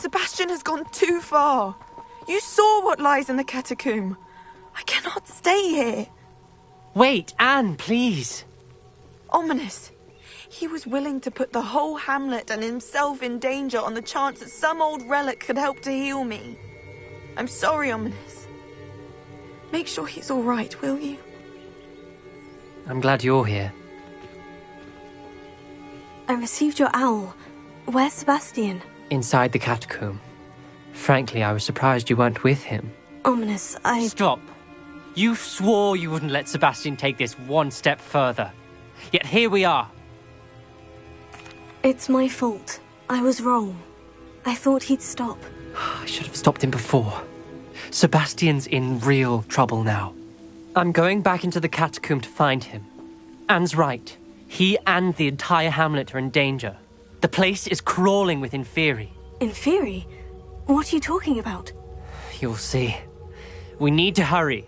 Sebastian has gone too far. You saw what lies in the catacomb. I cannot stay here. Wait, Anne, please. Ominous. He was willing to put the whole hamlet and himself in danger on the chance that some old relic could help to heal me. I'm sorry, Ominous. Make sure he's all right, will you? I'm glad you're here. I received your owl. Where's Sebastian? Inside the catacomb. Frankly, I was surprised you weren't with him. Ominous, Stop. You swore you wouldn't let Sebastian take this one step further. Yet here we are. It's my fault. I was wrong. I thought he'd stop. I should have stopped him before. Sebastian's in real trouble now. I'm going back into the catacomb to find him. Anne's right. He and the entire hamlet are in danger. The place is crawling with Inferi. Inferi? What are you talking about? You'll see. We need to hurry.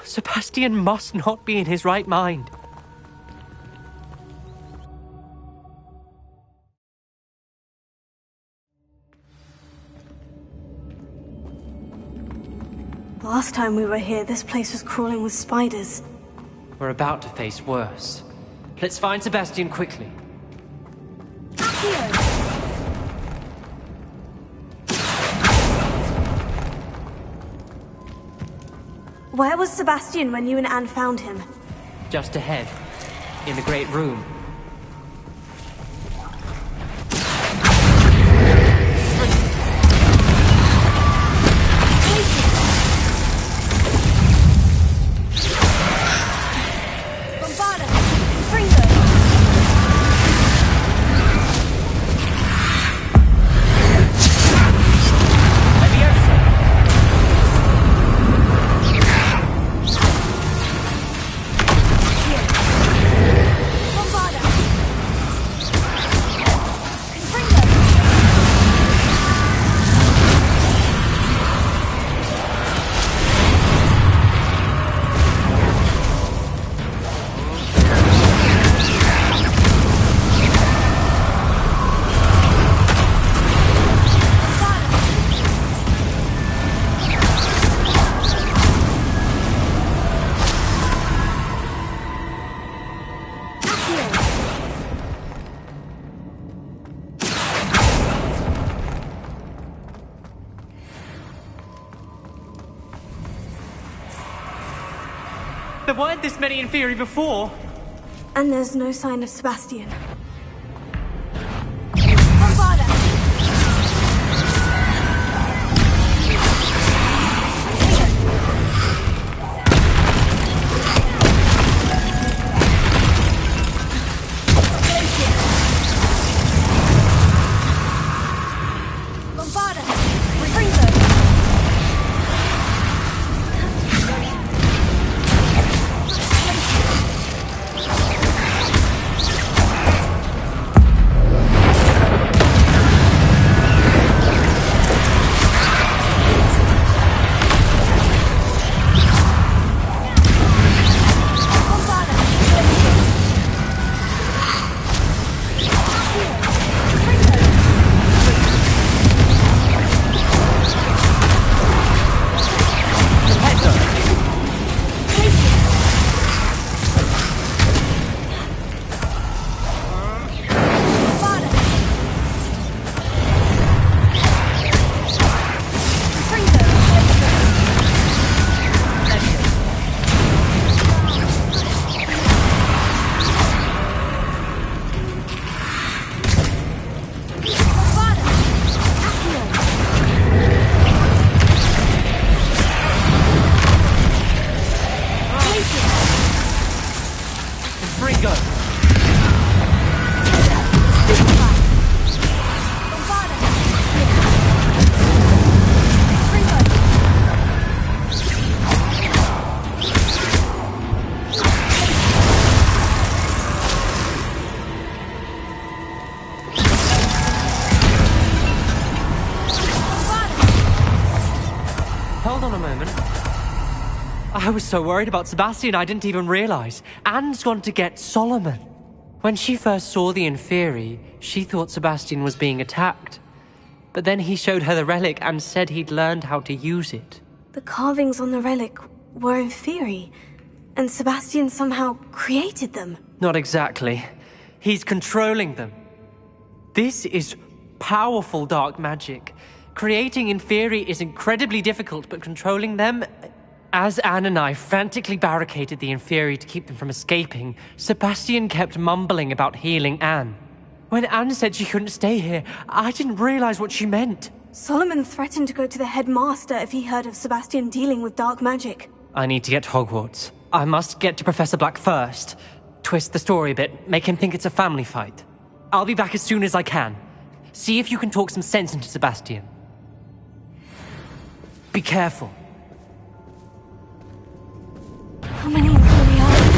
Sebastian must not be in his right mind. Last time we were here, this place was crawling with spiders. We're about to face worse. Let's find Sebastian quickly. Where was Sebastian when you and Anne found him? Just ahead, in the great room. There weren't this many Inferi before. And there's no sign of Sebastian. Hold on a moment. I was so worried about Sebastian I didn't even realize. Anne's gone to get Solomon. When she first saw the Inferi, she thought Sebastian was being attacked. But then he showed her the relic and said he'd learned how to use it. The carvings on the relic were Inferi, and Sebastian somehow created them. Not exactly. He's controlling them. This is powerful dark magic. Creating Inferi is incredibly difficult, but controlling them... As Anne and I frantically barricaded the Inferi to keep them from escaping, Sebastian kept mumbling about healing Anne. When Anne said she couldn't stay here, I didn't realize what she meant. Solomon threatened to go to the headmaster if he heard of Sebastian dealing with dark magic. I need to get to Hogwarts. I must get to Professor Black first. Twist the story a bit, make him think it's a family fight. I'll be back as soon as I can. See if you can talk some sense into Sebastian. Be careful. How many Inferi are there?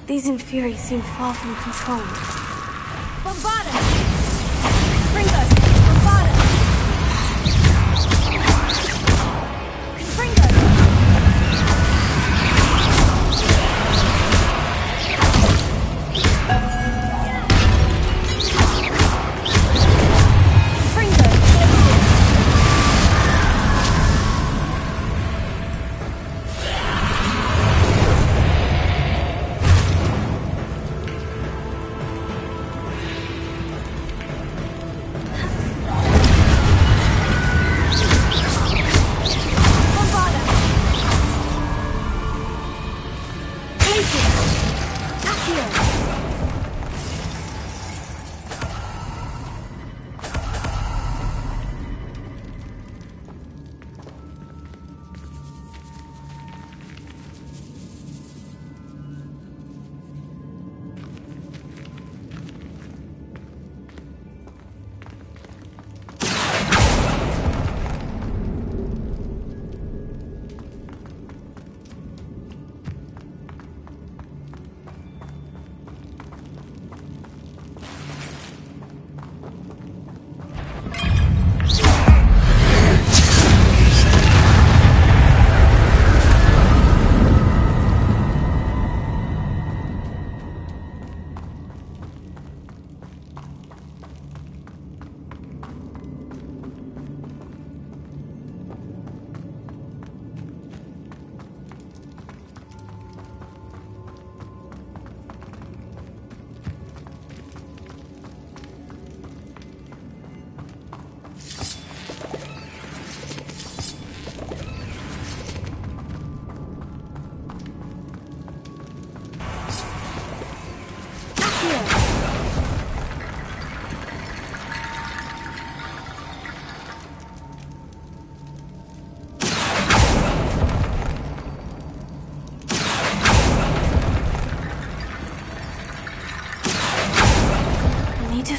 These Inferi seem far from controlled. Bombarda! Confringo! Bombarda! Confringo!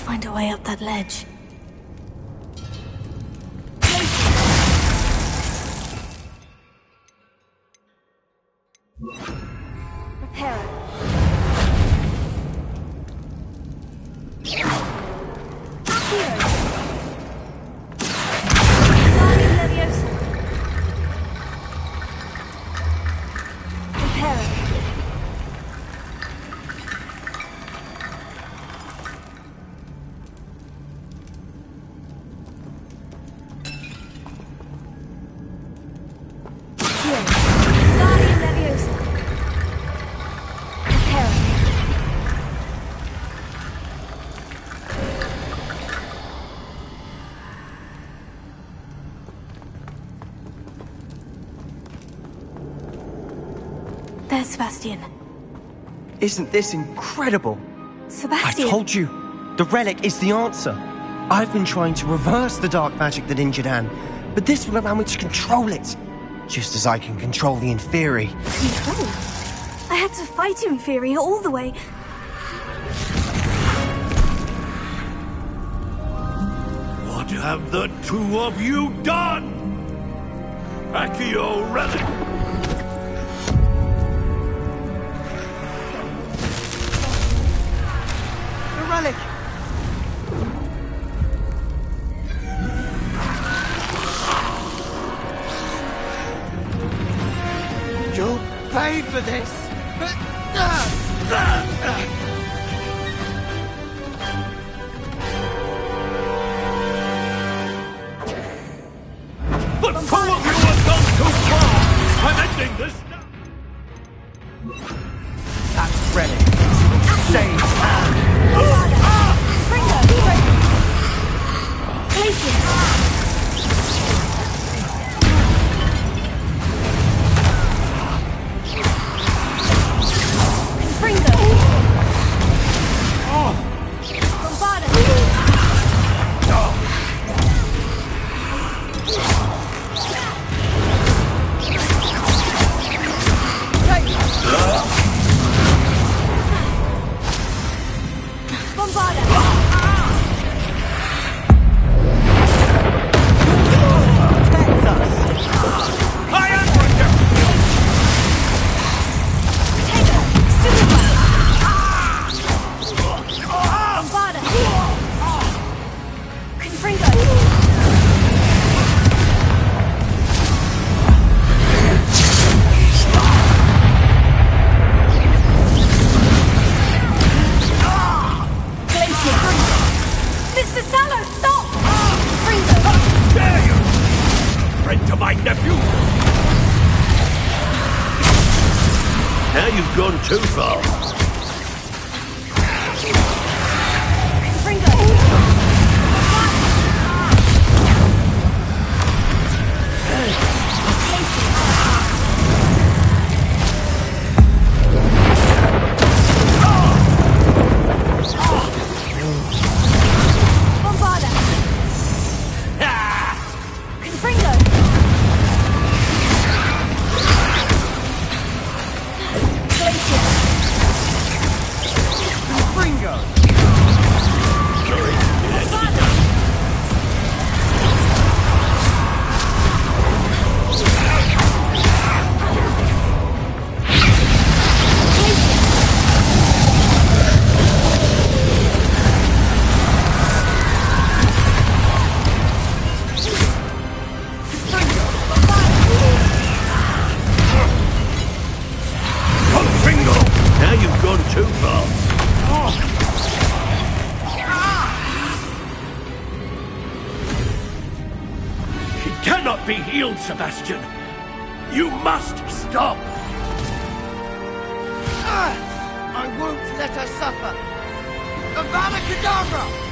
Find a way up that ledge. Prepare. there, Sebastian? Isn't this incredible? I Sebastian! told you, the relic is the answer. I've been trying to reverse the dark magic that injured Anne, but this will allow me to control it. Just as I can control the Inferi. Control? I had to fight Inferi all the way. What have the two of you done? Accio relic! The relic! You'll pay for this! The two of you have gone too far! I'm ending this now! That relic saves Anne! Now you've gone too far. Now you've gone too far. He cannot be healed, Sebastian. You must stop. I won't let her suffer. Avada Kedavra!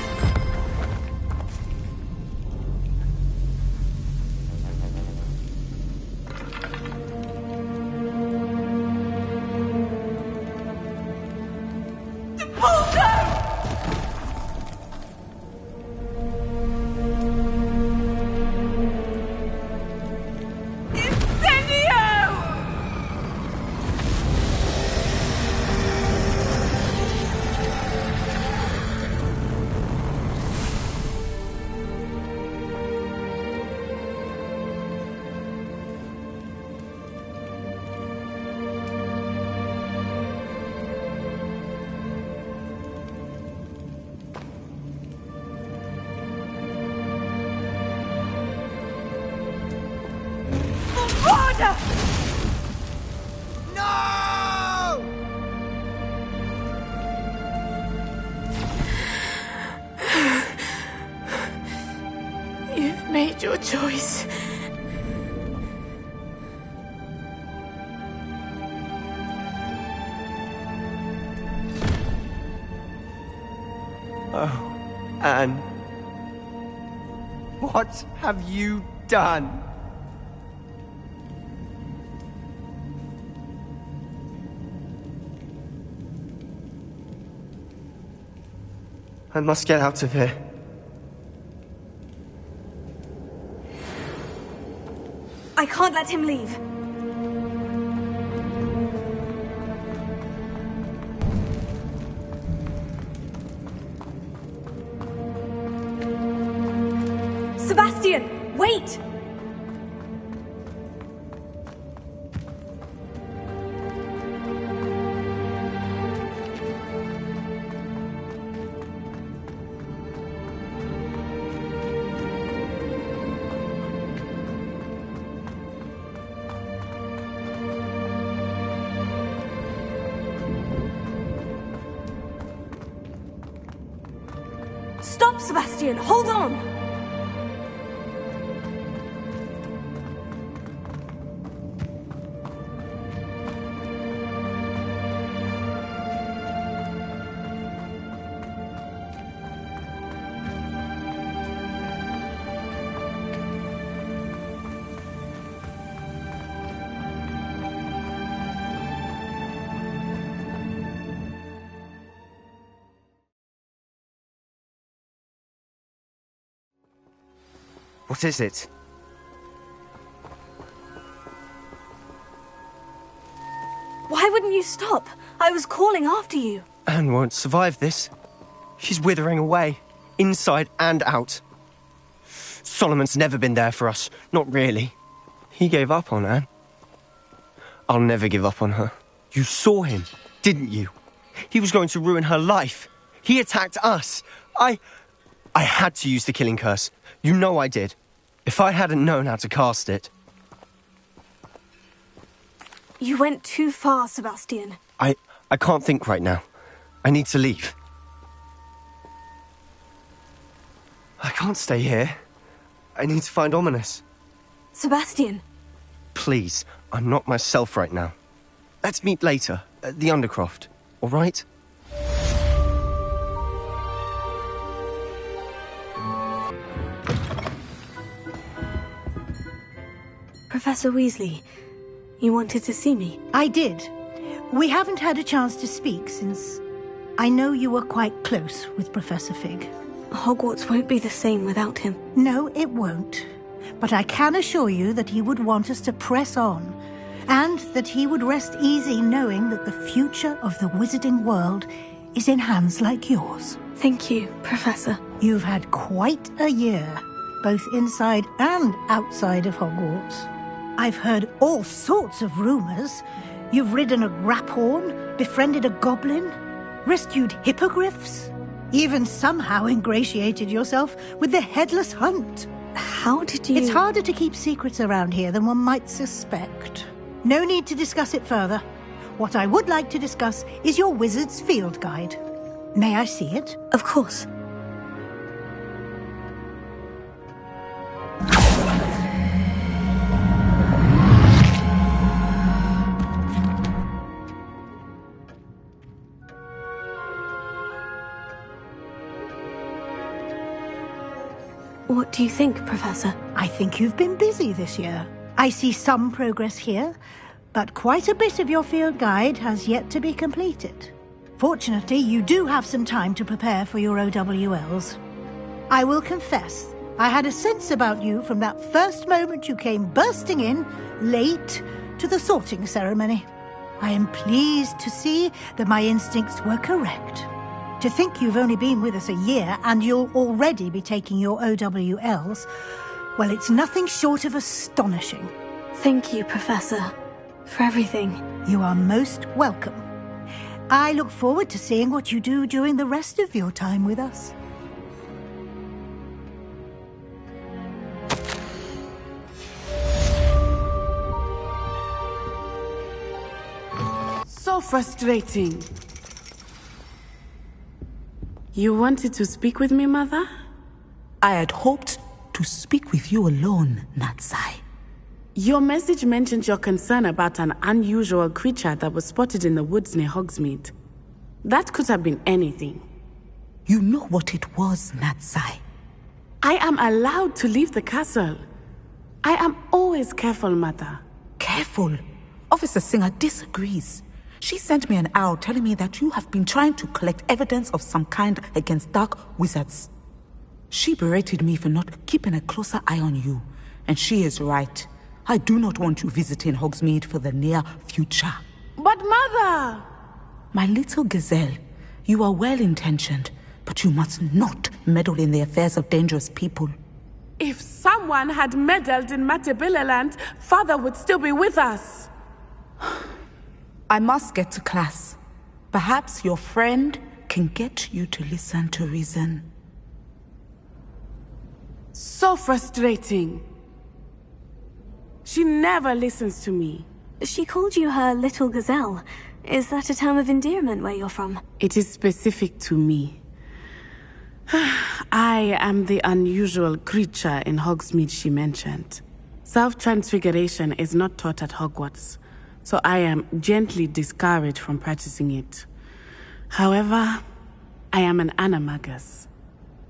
No! You've made your choice. Oh, Anne. What have you done? I must get out of here. I can't let him leave. Sebastian, wait! Stop, Sebastian! Hold on! What is it? Why wouldn't you stop? I was calling after you. Anne won't survive this. She's withering away, inside and out. Solomon's never been there for us, not really. He gave up on Anne. I'll never give up on her. You saw him, didn't you? He was going to ruin her life. He attacked us. I had to use the killing curse. You know I did. If I hadn't known how to cast it... You went too far, Sebastian. I can't think right now. I need to leave. I can't stay here. I need to find Ominous. Sebastian. Please, I'm not myself right now. Let's meet later, at the Undercroft, all right? Professor Weasley, you wanted to see me? I did. We haven't had a chance to speak since... I know you were quite close with Professor Fig. Hogwarts won't be the same without him. No, it won't. But I can assure you that he would want us to press on, and that he would rest easy knowing that the future of the wizarding world is in hands like yours. Thank you, Professor. You've had quite a year, both inside and outside of Hogwarts. I've heard all sorts of rumours. You've ridden a graphorn, befriended a goblin, rescued hippogriffs, even somehow ingratiated yourself with the Headless Hunt. How did you... It's harder to keep secrets around here than one might suspect. No need to discuss it further. What I would like to discuss is your wizard's field guide. May I see it? Of course. What do you think, Professor? I think you've been busy this year. I see some progress here, but quite a bit of your field guide has yet to be completed. Fortunately, you do have some time to prepare for your OWLs. I will confess, I had a sense about you from that first moment you came bursting in, late, to the sorting ceremony. I am pleased to see that my instincts were correct. To think you've only been with us a year and you'll already be taking your OWLs, well, it's nothing short of astonishing. Thank you, Professor, for everything. You are most welcome. I look forward to seeing what you do during the rest of your time with us. So frustrating. You wanted to speak with me, Mother? I had hoped to speak with you alone, Natsai. Your message mentioned your concern about an unusual creature that was spotted in the woods near Hogsmeade. That could have been anything. You know what it was, Natsai. I am allowed to leave the castle. I am always careful, Mother. Careful. Officer Singer disagrees. She sent me an owl telling me that you have been trying to collect evidence of some kind against dark wizards. She berated me for not keeping a closer eye on you, and she is right. I do not want you visiting Hogsmeade for the near future. But Mother! My little gazelle, you are well-intentioned, but you must not meddle in the affairs of dangerous people. If someone had meddled in Matabeleland, Father would still be with us. I must get to class. Perhaps your friend can get you to listen to reason. So frustrating. She never listens to me. She called you her little gazelle. Is that a term of endearment where you're from? It is specific to me. I am the unusual creature in Hogsmeade she mentioned. Self-transfiguration is not taught at Hogwarts, so I am gently discouraged from practicing it. However, I am an animagus,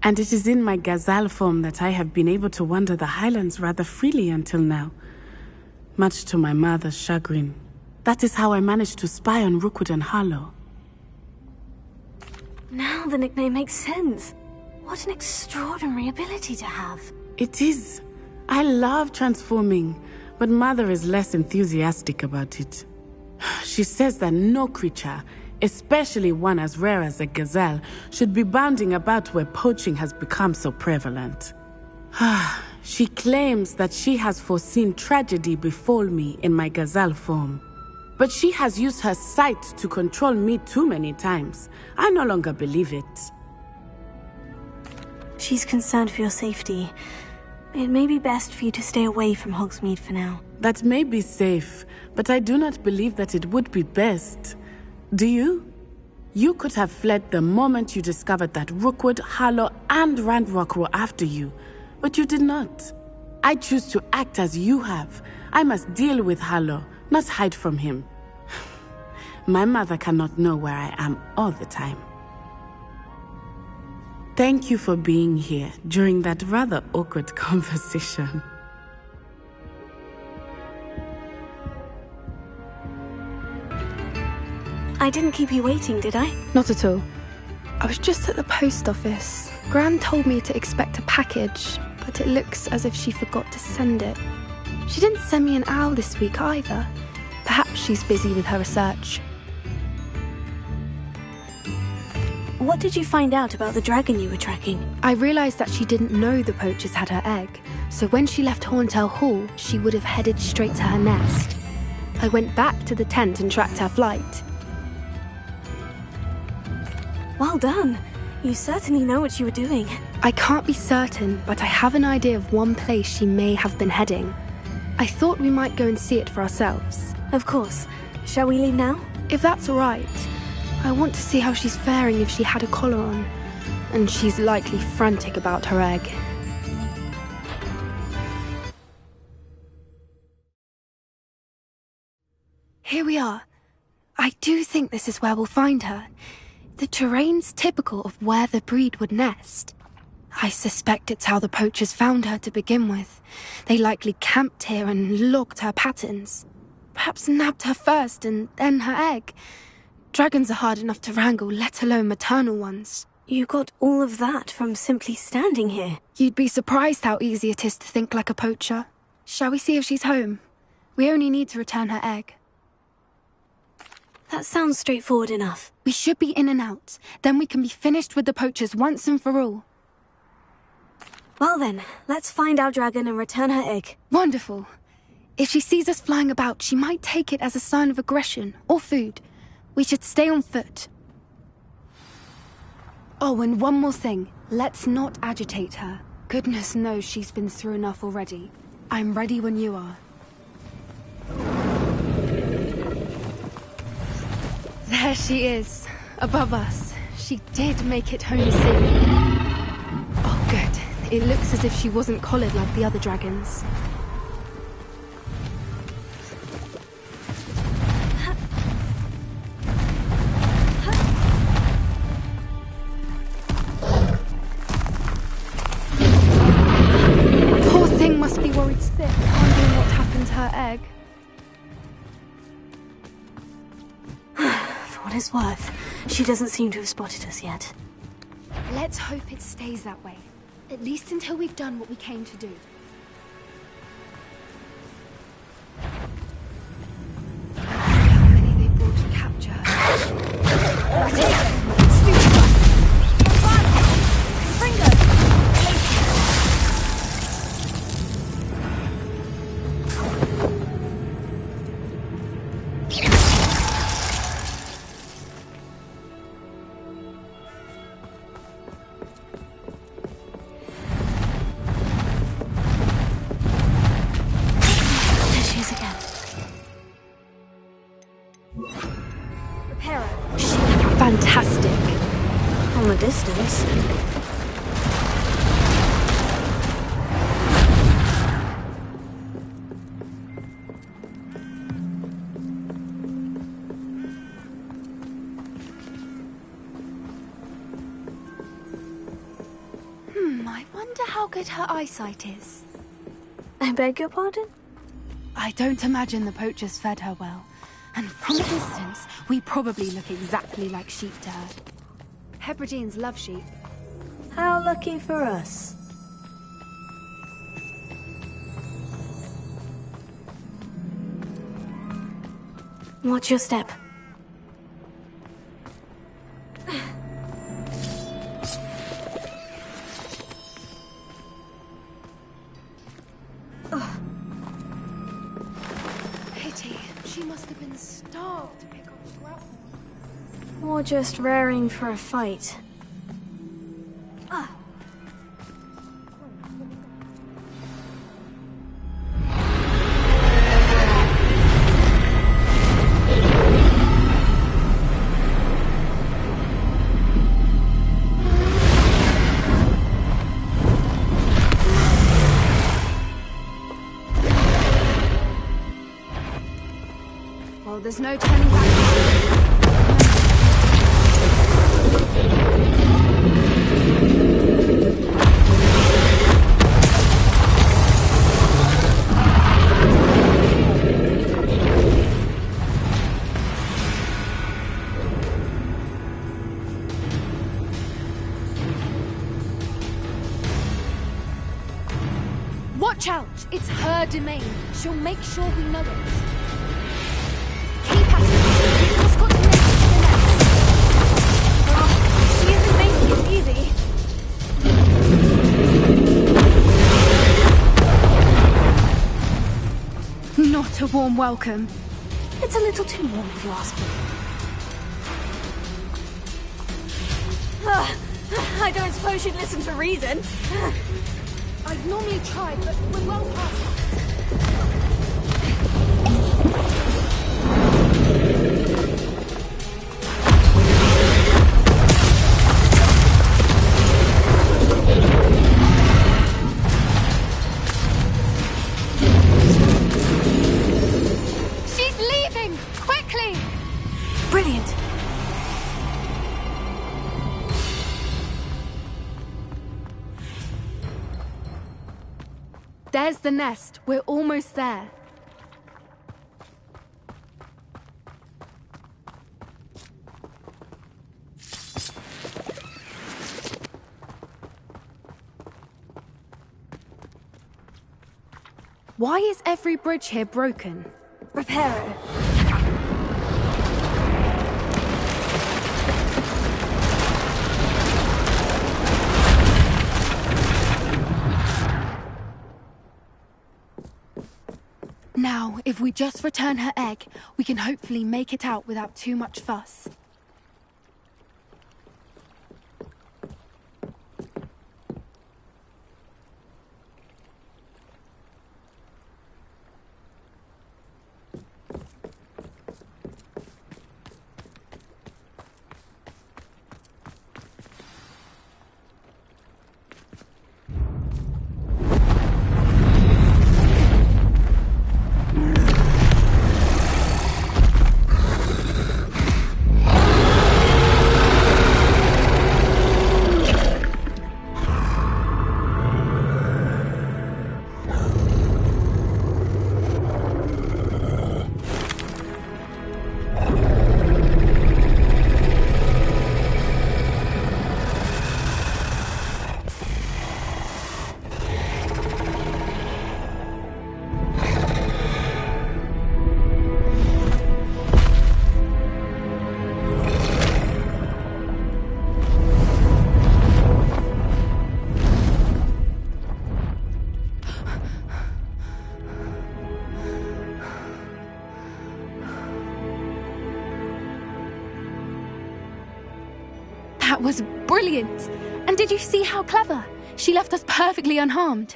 and it is in my gazelle form that I have been able to wander the Highlands rather freely until now, much to my mother's chagrin. That is how I managed to spy on Rookwood and Harlow. Now the nickname makes sense. What an extraordinary ability to have. It is. I love transforming, but Mother is less enthusiastic about it. She says that no creature, especially one as rare as a gazelle, should be bounding about where poaching has become so prevalent. She claims that she has foreseen tragedy befall me in my gazelle form. But she has used her sight to control me too many times. I no longer believe it. She's concerned for your safety. It may be best for you to stay away from Hogsmeade for now. That may be safe, but I do not believe that it would be best. Do you? You could have fled the moment you discovered that Rookwood, Harlow, and Ranrock were after you, but you did not. I choose to act as you have. I must deal with Harlow, not hide from him. My mother cannot know where I am all the time. Thank you for being here during that rather awkward conversation. I didn't keep you waiting, did I? Not at all. I was just at the post office. Gran told me to expect a package, but it looks as if she forgot to send it. She didn't send me an owl this week either. Perhaps she's busy with her research. What did you find out about the dragon you were tracking? I realised that she didn't know the poachers had her egg, so when she left Horntail Hall, she would have headed straight to her nest. I went back to the tent and tracked her flight. Well done. You certainly know what you were doing. I can't be certain, but I have an idea of one place she may have been heading. I thought we might go and see it for ourselves. Of course. Shall we leave now? If that's all right. I want to see how she's faring if she had a collar on. And she's likely frantic about her egg. Here we are. I do think this is where we'll find her. The terrain's typical of where the breed would nest. I suspect it's how the poachers found her to begin with. They likely camped here and logged her patterns. Perhaps nabbed her first and then her egg. Dragons are hard enough to wrangle, let alone maternal ones. You got all of that from simply standing here. You'd be surprised how easy it is to think like a poacher. Shall we see if she's home? We only need to return her egg. That sounds straightforward enough. We should be in and out. Then we can be finished with the poachers once and for all. Well then, let's find our dragon and return her egg. Wonderful. If she sees us flying about, she might take it as a sign of aggression or food. We should stay on foot. Oh, and one more thing. Let's not agitate her. Goodness knows she's been through enough already. I'm ready when you are. There she is, above us. She did make it home safely. Oh, good. It looks as if she wasn't collared like the other dragons. Poor thing must be worried sick, wondering what happened to her egg. it's worth. She doesn't seem to have spotted us yet. Let's hope it stays that way. At least until we've done what we came to do. How many they brought to capture her? Take them! Stupid one! Fringo! Fantastic. From a distance. I wonder how good her eyesight is. I beg your pardon? I don't imagine the poachers fed her well. And from a distance, we probably look exactly like sheep to her. Hebrideans love sheep. How lucky for us. Watch your step. Pity. She must have been starved to pick up scrap. Or just raring for a fight. Well, there's no turning back now. Watch out! It's her domain. She'll make sure we know it. Keep at it. We've just got to make it to the next. Oh, she isn't making it easy. Not a warm welcome. It's a little too warm if you ask me. I don't suppose she'd listen to reason. I'd normally try, but we're well past that. She's leaving! Quickly! Brilliant. There's the nest. We're almost there. Why is every bridge here broken? Repair it. Now, if we just return her egg, we can hopefully make it out without too much fuss. was brilliant. And did you see how clever? She left us perfectly unharmed.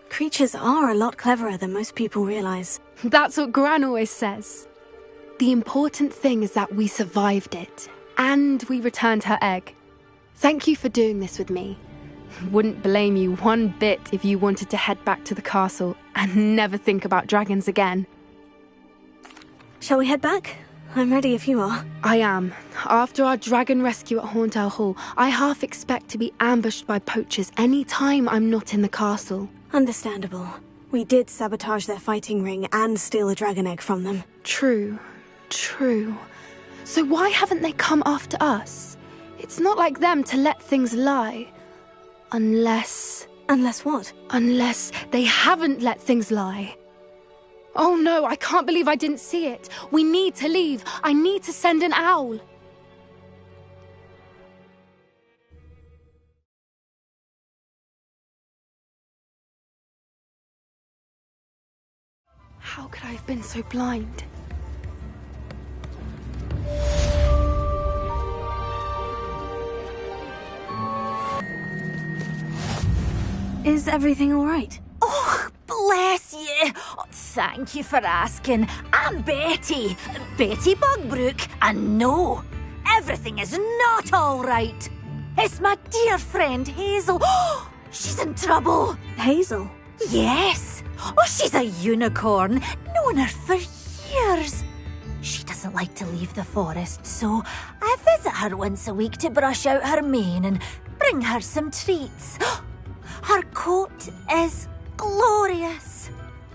Creatures are a lot cleverer than most people realize. That's what Gran always says. The important thing is that we survived it, and we returned her egg. Thank you for doing this with me. Wouldn't blame you one bit if you wanted to head back to the castle and never think about dragons again. Shall we head back? I'm ready if you are. I am. After our dragon rescue at Horndale Hall, I half expect to be ambushed by poachers any time I'm not in the castle. Understandable. We did sabotage their fighting ring and steal a dragon egg from them. True. So why haven't they come after us? It's not like them to let things lie. Unless... Unless what? Unless they haven't let things lie. Oh no, I can't believe I didn't see it. We need to leave. I need to send an owl. How could I have been so blind? Is everything all right? Oh, bless you. Thank you for asking. I'm Betty. Betty Bugbrook. And no, everything is not all right. It's my dear friend Hazel. Oh, she's in trouble. Hazel? Yes. Oh, she's a unicorn. Known her for years. She doesn't like to leave the forest, so I visit her once a week to brush out her mane and bring her some treats. Her coat is glorious.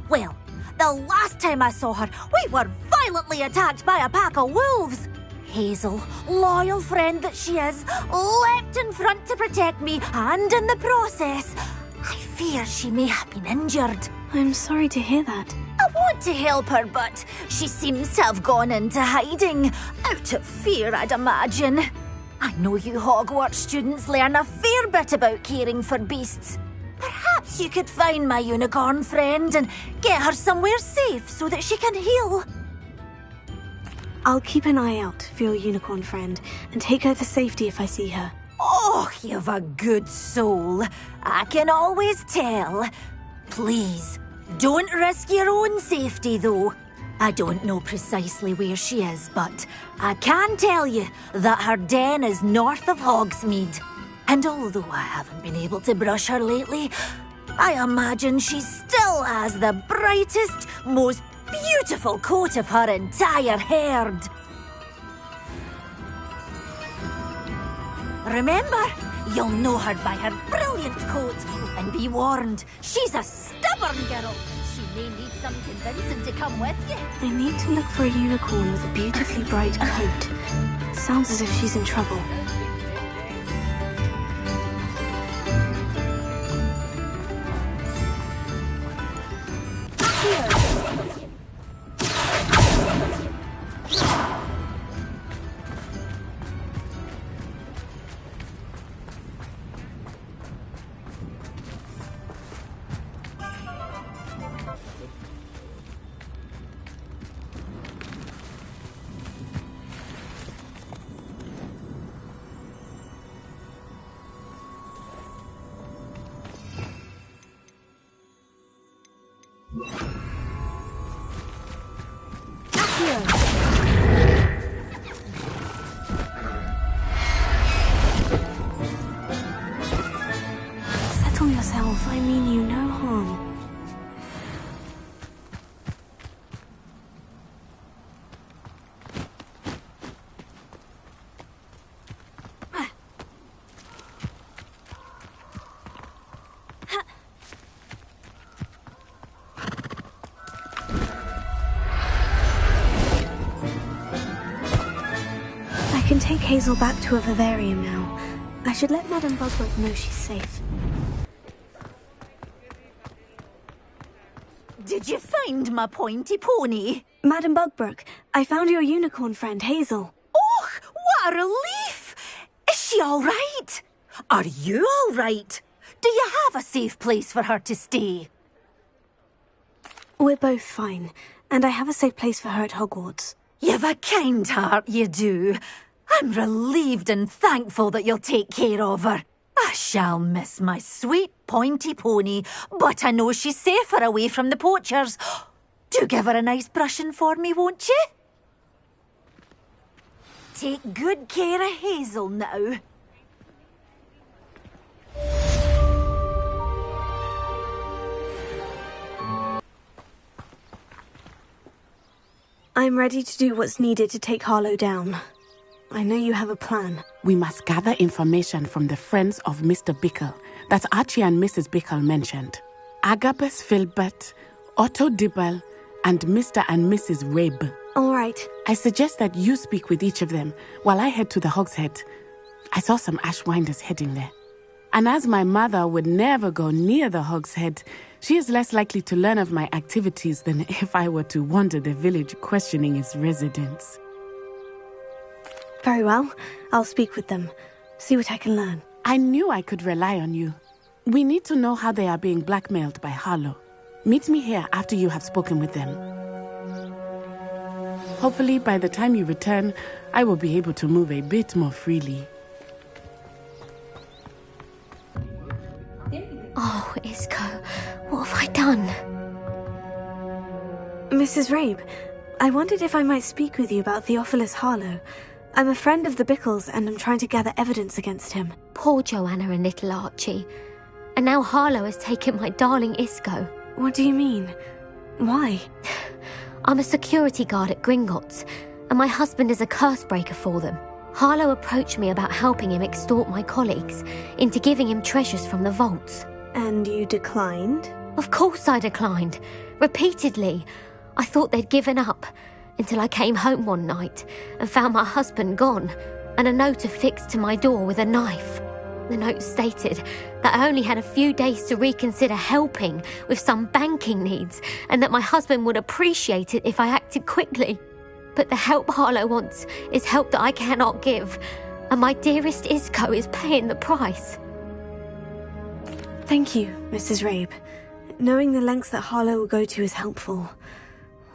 Well, the last time I saw her, we were violently attacked by a pack of wolves. Hazel, loyal friend that she is, leapt in front to protect me, and in the process, I fear she may have been injured. I'm sorry to hear that. I want to help her, but she seems to have gone into hiding. Out of fear, I'd imagine. I know you Hogwarts students learn a fair bit about caring for beasts. Perhaps you could find my unicorn friend and get her somewhere safe so that she can heal. I'll keep an eye out for your unicorn friend and take her to safety if I see her. Oh, you've a good soul. I can always tell. Please, don't risk your own safety, though. I don't know precisely where she is, but I can tell you that her den is north of Hogsmeade. And although I haven't been able to brush her lately, I imagine she still has the brightest, most beautiful coat of her entire herd. Remember, you'll know her by her brilliant coat. And be warned, she's a stubborn girl. She may need some convincing to come with you. I need to look for a unicorn with a beautifully bright coat. Sounds as if she's in trouble. Settle yourself. I mean you no harm. I can take Hazel back to a vivarium now. I should let Madame Bugbrook know she's safe. Did you find my pointy pony? Madame Bugbrook, I found your unicorn friend, Hazel. Oh, what a relief! Is she all right? Are you all right? Do you have a safe place for her to stay? We're both fine, and I have a safe place for her at Hogwarts. You've a kind heart, you do. I'm relieved and thankful that you'll take care of her. I shall miss my sweet pointy pony, but I know she's safer away from the poachers. Do give her a nice brushing for me, won't you? Take good care of Hazel now. I'm ready to do what's needed to take Harlow down. I know you have a plan. We must gather information from the friends of Mr. Bickle that Archie and Mrs. Bickle mentioned. Agabus Filbert, Otto Dibble, and Mr. and Mrs. Rabe. All right. I suggest that you speak with each of them while I head to the Hogshead. I saw some Ashwinders heading there. And as my mother would never go near the Hogshead, she is less likely to learn of my activities than if I were to wander the village questioning its residents. Very well. I'll speak with them. See what I can learn. I knew I could rely on you. We need to know how they are being blackmailed by Harlow. Meet me here after you have spoken with them. Hopefully, by the time you return, I will be able to move a bit more freely. Oh, Isco, what have I done? Mrs. Rabe, I wondered if I might speak with you about Theophilus Harlow. I'm a friend of the Bickles and I'm trying to gather evidence against him. Poor Joanna and little Archie. And now Harlow has taken my darling Isco. What do you mean? Why? I'm a security guard at Gringotts, and my husband is a curse breaker for them. Harlow approached me about helping him extort my colleagues into giving him treasures from the vaults. And you declined? Of course I declined. Repeatedly. I thought they'd given up, until I came home one night and found my husband gone, and a note affixed to my door with a knife. The note stated that I only had a few days to reconsider helping with some banking needs, and that my husband would appreciate it if I acted quickly. But the help Harlow wants is help that I cannot give, and my dearest Isco is paying the price. Thank you, Mrs. Rabe. Knowing the lengths that Harlow will go to is helpful,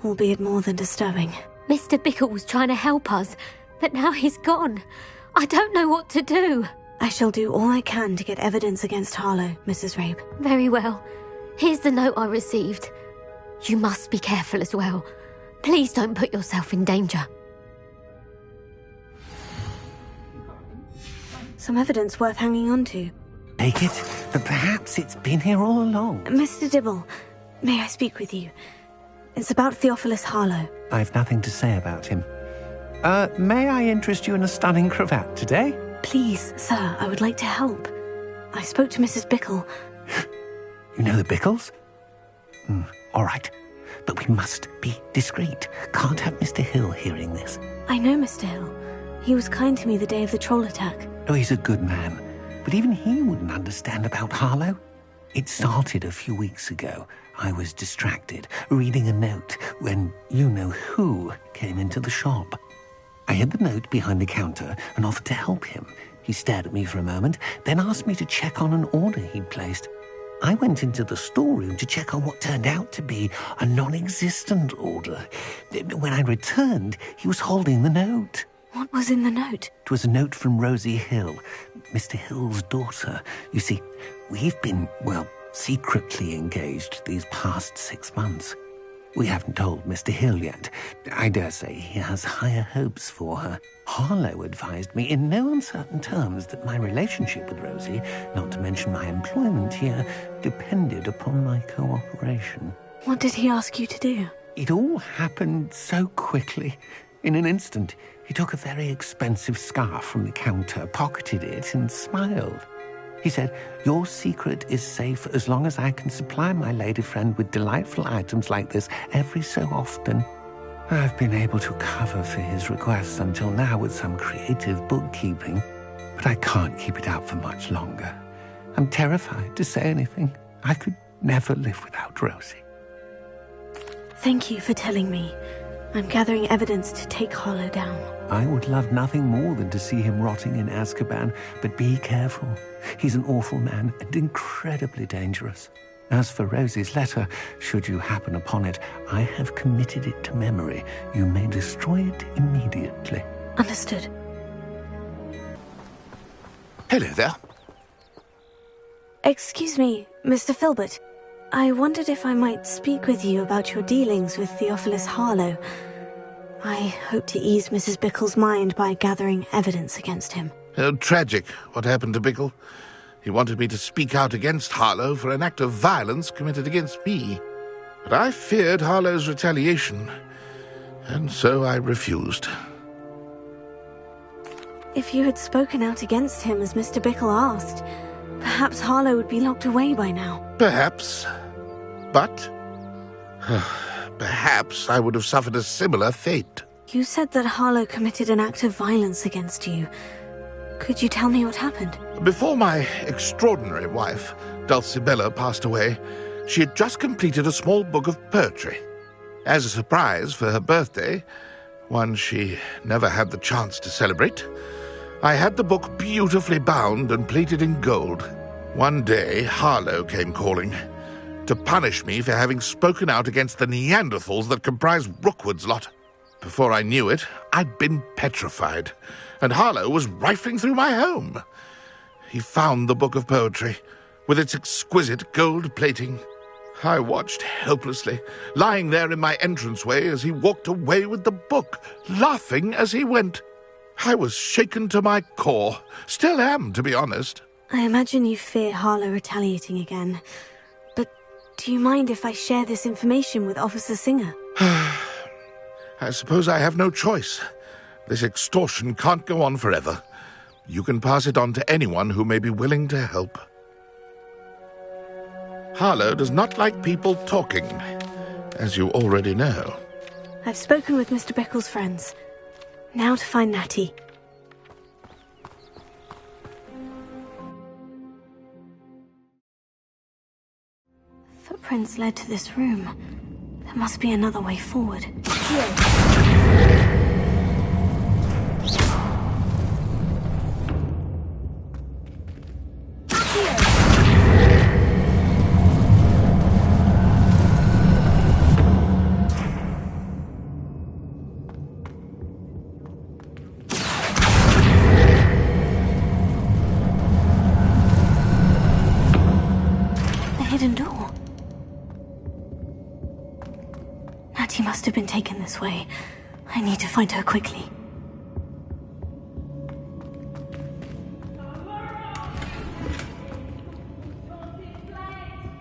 albeit more than disturbing. Mr. Bickle was trying to help us, but now he's gone. I don't know what to do. I shall do all I can to get evidence against Harlow, Mrs. Rabe. Very well. Here's the note I received. You must be careful as well. Please don't put yourself in danger. Some evidence worth hanging on to. Take it, but perhaps it's been here all along. Mr. Dibble, may I speak with you? It's about Theophilus Harlow. I've nothing to say about him. May I interest you in a stunning cravat today? Please, sir, I would like to help. I spoke to Mrs. Bickle. You know the Bickles? All right. But we must be discreet. Can't have Mr. Hill hearing this. I know Mr. Hill. He was kind to me the day of the troll attack. Oh, he's a good man. But even he wouldn't understand about Harlow. It started a few weeks ago. I was distracted, reading a note, when you-know-who came into the shop. I hid the note behind the counter and offered to help him. He stared at me for a moment, then asked me to check on an order he'd placed. I went into the storeroom to check on what turned out to be a non-existent order. When I returned, he was holding the note. What was in the note? It was a note from Rosie Hill, Mr. Hill's daughter. You see, we've been, secretly engaged these past 6 months. We haven't told Mr. Hill yet. I dare say he has higher hopes for her. Harlow advised me in no uncertain terms that my relationship with Rosie, not to mention my employment here, depended upon my cooperation. What did he ask you to do? It all happened so quickly. In an instant, he took a very expensive scarf from the counter, pocketed it, and smiled. He said, "Your secret is safe as long as I can supply my lady friend with delightful items like this every so often." I've been able to cover for his requests until now with some creative bookkeeping, but I can't keep it up for much longer. I'm terrified to say anything. I could never live without Rosie. Thank you for telling me. I'm gathering evidence to take Harlow down. I would love nothing more than to see him rotting in Azkaban, but be careful. He's an awful man and incredibly dangerous. As for Rosie's letter, should you happen upon it, I have committed it to memory. You may destroy it immediately. Understood. Hello there. Excuse me, Mr. Filbert. I wondered if I might speak with you about your dealings with Theophilus Harlow. I hope to ease Mrs. Bickle's mind by gathering evidence against him. Oh, tragic what happened to Bickle. He wanted me to speak out against Harlow for an act of violence committed against me. But I feared Harlow's retaliation, and so I refused. If you had spoken out against him as Mr. Bickle asked, perhaps Harlow would be locked away by now. Perhaps. But perhaps I would have suffered a similar fate. You said that Harlow committed an act of violence against you. Could you tell me what happened? Before my extraordinary wife, Dulcibella, passed away, she had just completed a small book of poetry. As a surprise for her birthday, one she never had the chance to celebrate, I had the book beautifully bound and plated in gold. One day, Harlow came calling to punish me for having spoken out against the Neanderthals that comprise Rookwood's lot. Before I knew it, I'd been petrified, and Harlow was rifling through my home. He found the book of poetry, with its exquisite gold plating. I watched helplessly, lying there in my entranceway as he walked away with the book, laughing as he went. I was shaken to my core. Still am, to be honest. I imagine you fear Harlow retaliating again. But do you mind if I share this information with Officer Singer? I suppose I have no choice. This extortion can't go on forever. You can pass it on to anyone who may be willing to help. Harlow does not like people talking, as you already know. I've spoken with Mr. Bickle's friends. Now to find Natty. Footprints led to this room. There must be another way forward. Natty must have been taken this way. I need to find her quickly.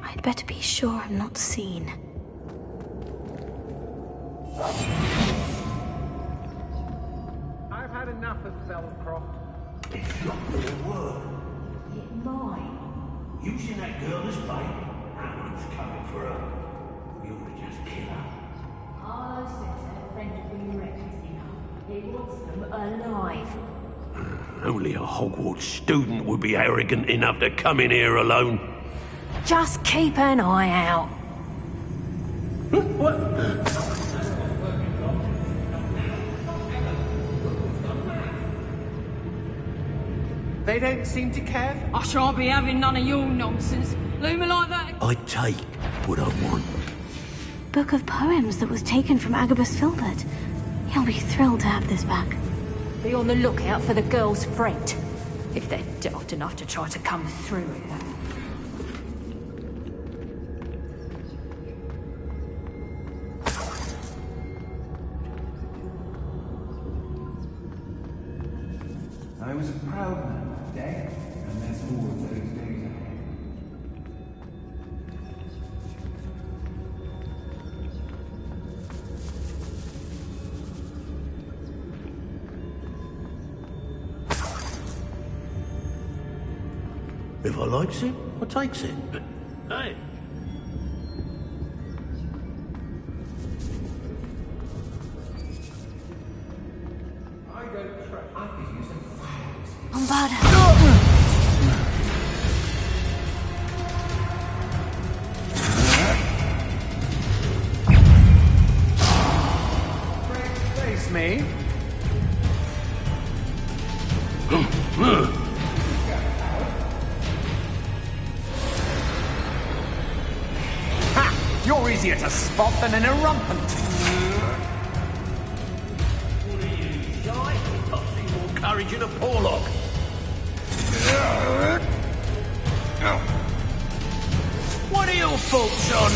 I'd better be sure I'm not seen. I've had enough of Selcroft. It's not gonna work. It might. Using that girl as bait. Anyone's coming for her. We ought to just kill her. Harlow says her friend has been reckless enough. He wants them alive. Only a Hogwarts student would be arrogant enough to come in here alone. Just keep an eye out. What? They don't seem to care. I shan't be having none of your nonsense. Leave me like that. I take what I want. Book of poems that was taken from Agabus Filbert. He'll be thrilled to have this back. Be on the lookout for the girl's friend, if they're daft enough to try to come through here. I was a proud man that day, and there's more of those days ahead. If I likes it, I takes it. But, hey. I don't trust. I could use some fires. Bombarda! Face me. Ha! You're easier to spot than an irrumpant. What are you, shy? I've seen more courage in a Porlock. fault's on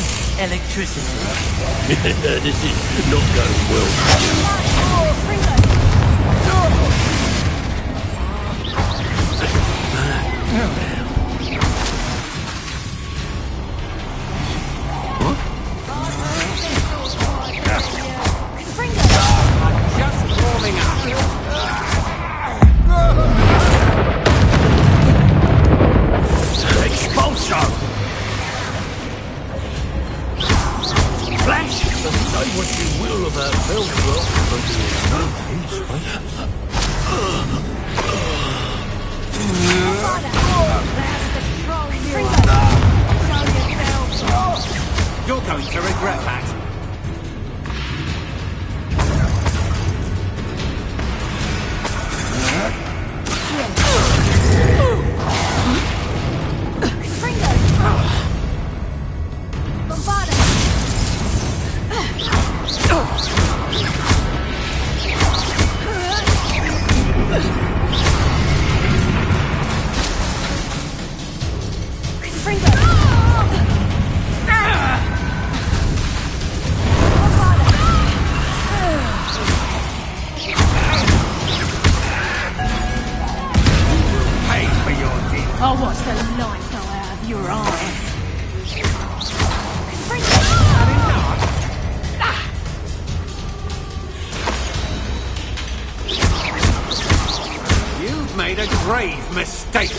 electricity. This is not going well. Just warming up. Expulso! Flash! Say what you will about Belvoir, but there's no peace, You're going to regret that. I'll watch the light go out of your eyes. You've made a grave mistake.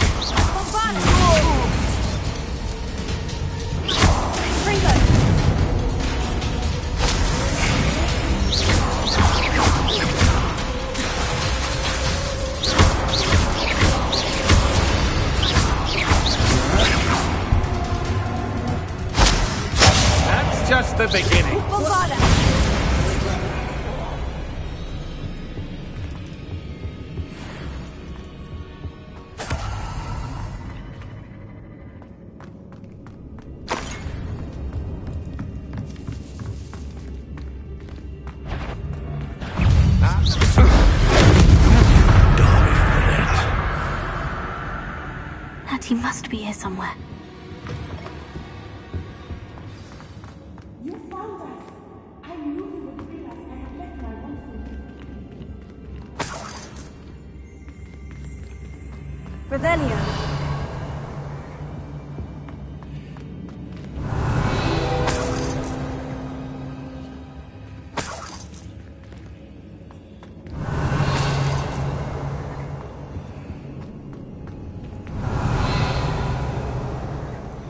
That's just the beginning. He must be here somewhere. You found us. I knew you would bring us. I had left my wand for you. Revelio.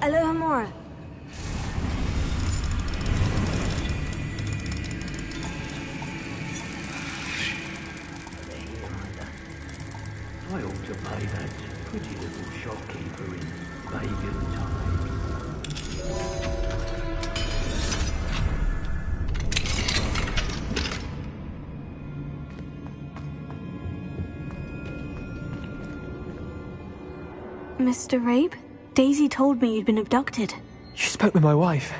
Alohomora. I ought to pay that pretty little shopkeeper in Vegan time. Mr. Rabe? Daisy told me you'd been abducted. You spoke with my wife.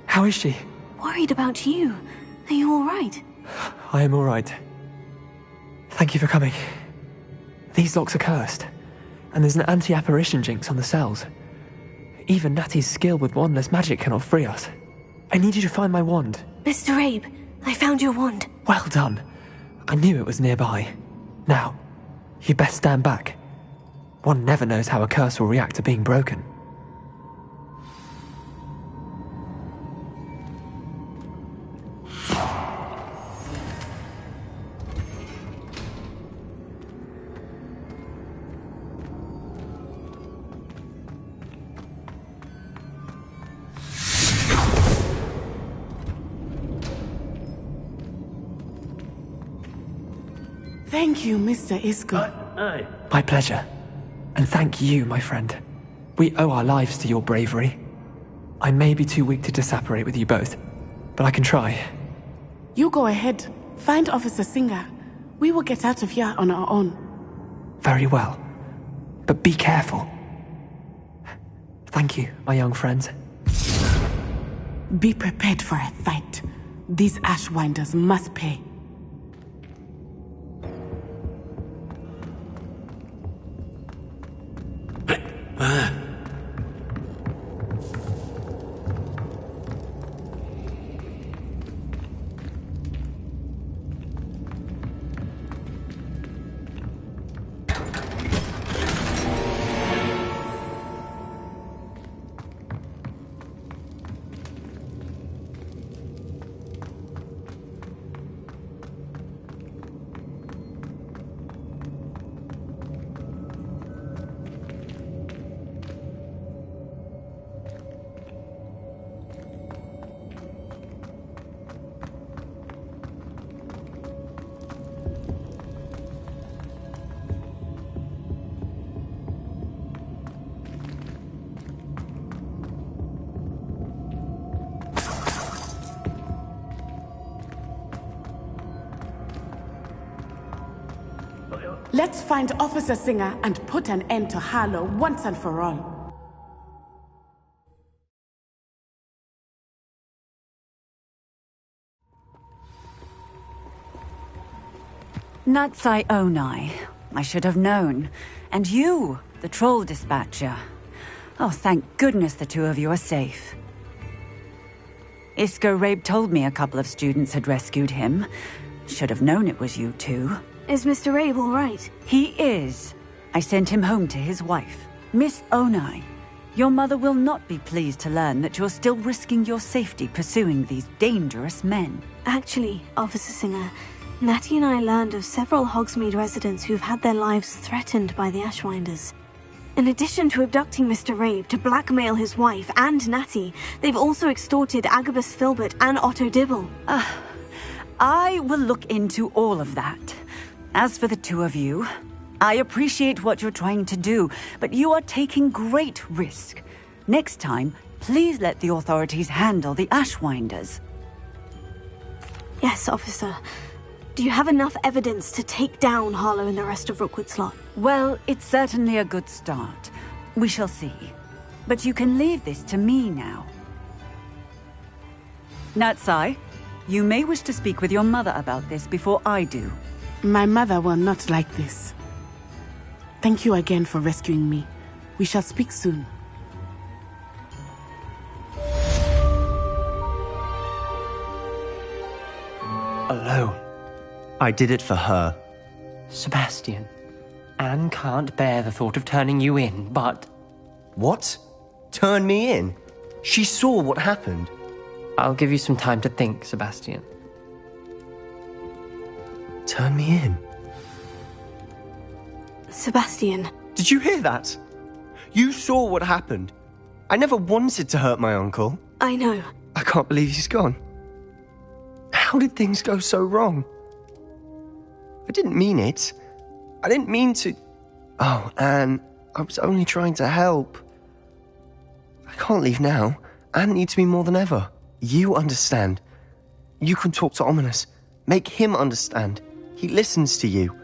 How is she? Worried about you. Are you all right? I am all right. Thank you for coming. These locks are cursed, and there's an anti-apparition jinx on the cells. Even Natty's skill with wandless magic cannot free us. I need you to find my wand. Mr. Rabe, I found your wand. Well done. I knew it was nearby. Now, you best stand back. One never knows how a curse will react to being broken. Thank you, Mr. Isco. My pleasure. And thank you, my friend. We owe our lives to your bravery. I may be too weak to disapparate with you both, but I can try. You go ahead. Find Officer Singer. We will get out of here on our own. Very well. But be careful. Thank you, my young friends. Be prepared for a fight. These Ashwinders must pay. Let's find Officer Singer and put an end to Harlow once and for all. Natsai Onai. I should have known. And you, the troll dispatcher. Oh, thank goodness the two of you are safe. Isco Rabe told me a couple of students had rescued him. Should have known it was you two. Is Mr. Rabe all right? He is. I sent him home to his wife. Miss Onai, your mother will not be pleased to learn that you're still risking your safety pursuing these dangerous men. Actually, Officer Singer, Natty and I learned of several Hogsmeade residents who've had their lives threatened by the Ashwinders. In addition to abducting Mr. Rabe to blackmail his wife and Natty, they've also extorted Agabus Filbert and Otto Dibble. I will look into all of that. As for the two of you, I appreciate what you're trying to do, but you are taking great risk. Next time, please let the authorities handle the Ashwinders. Yes, officer. Do you have enough evidence to take down Harlow and the rest of Rookwood Slot? Well, it's certainly a good start. We shall see. But you can leave this to me now. Natsai, you may wish to speak with your mother about this before I do. My mother will not like this. Thank you again for rescuing me. We shall speak soon. Alone. I did it for her. Sebastian, Anne can't bear the thought of turning you in, but... What? Turn me in? She saw what happened. I'll give you some time to think, Sebastian. Turn me in? Sebastian. Did you hear that? You saw what happened. I never wanted to hurt my uncle. I know. I can't believe he's gone. How did things go so wrong? I didn't mean it. I didn't mean to... Oh, Anne, I was only trying to help. I can't leave now. Anne needs me more than ever. You understand. You can talk to Ominous. Make him understand. He listens to you.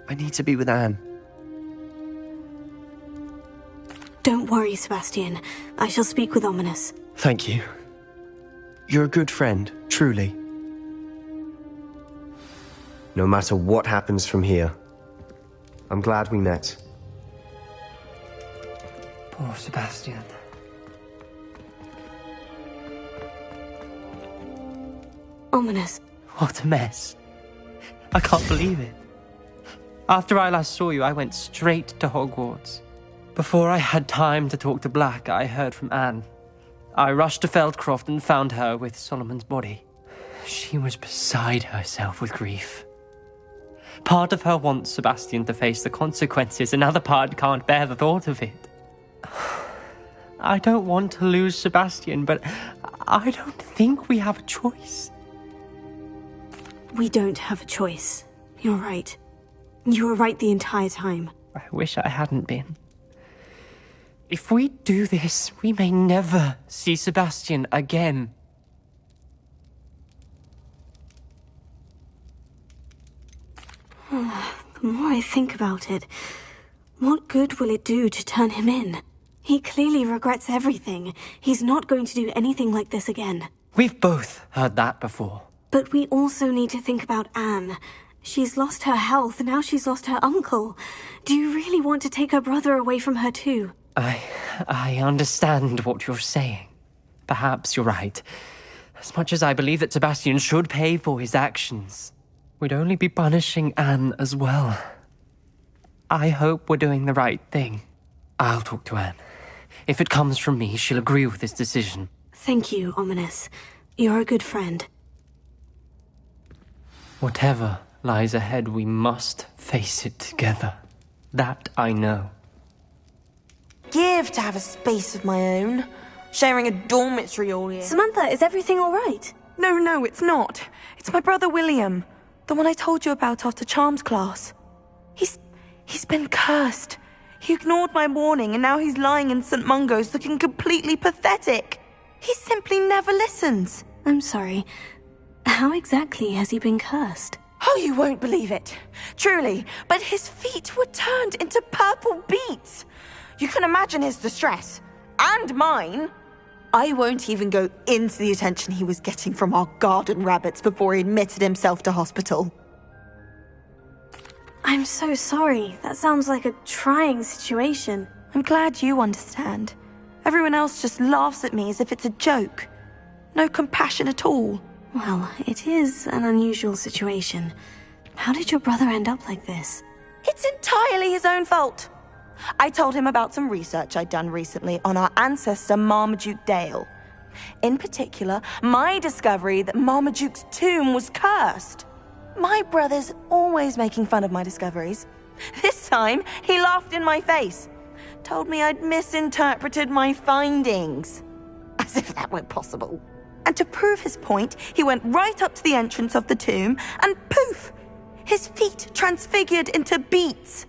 I need to be with Anne. Don't worry, Sebastian. I shall speak with Ominous. Thank you. You're a good friend, truly. No matter what happens from here, I'm glad we met. Poor Sebastian. Ominous. What a mess. I can't believe it. After I last saw you, I went straight to Hogwarts. Before I had time to talk to Black, I heard from Anne. I rushed to Feldcroft and found her with Solomon's body. She was beside herself with grief. Part of her wants Sebastian to face the consequences, another part can't bear the thought of it. I don't want to lose Sebastian, but I don't think we have a choice. We don't have a choice. You're right. You were right the entire time. I wish I hadn't been. If we do this, we may never see Sebastian again. The more I think about it, what good will it do to turn him in? He clearly regrets everything. He's not going to do anything like this again. We've both heard that before. But we also need to think about Anne. She's lost her health, now she's lost her uncle. Do you really want to take her brother away from her too? I understand what you're saying. Perhaps you're right. As much as I believe that Sebastian should pay for his actions, we'd only be punishing Anne as well. I hope we're doing the right thing. I'll talk to Anne. If it comes from me, she'll agree with this decision. Thank you, Ominous. You're a good friend. Whatever lies ahead, we must face it together. That I know. Give to have a space of my own. Sharing a dormitory all year. Samantha, is everything all right? No, it's not. It's my brother William. The one I told you about after Charms class. He's been cursed. He ignored my warning and now he's lying in St. Mungo's looking completely pathetic. He simply never listens. I'm sorry. How exactly has he been cursed? Oh, you won't believe it. Truly, but his feet were turned into purple beets. You can imagine his distress. And mine. I won't even go into the attention he was getting from our garden rabbits before he admitted himself to hospital. I'm so sorry. That sounds like a trying situation. I'm glad you understand. Everyone else just laughs at me as if it's a joke. No compassion at all. Well, it is an unusual situation. How did your brother end up like this? It's entirely his own fault. I told him about some research I'd done recently on our ancestor Marmaduke Dale. In particular, my discovery that Marmaduke's tomb was cursed. My brother's always making fun of my discoveries. This time, he laughed in my face. Told me I'd misinterpreted my findings. As if that were possible. And to prove his point, he went right up to the entrance of the tomb and poof! His feet transfigured into beets.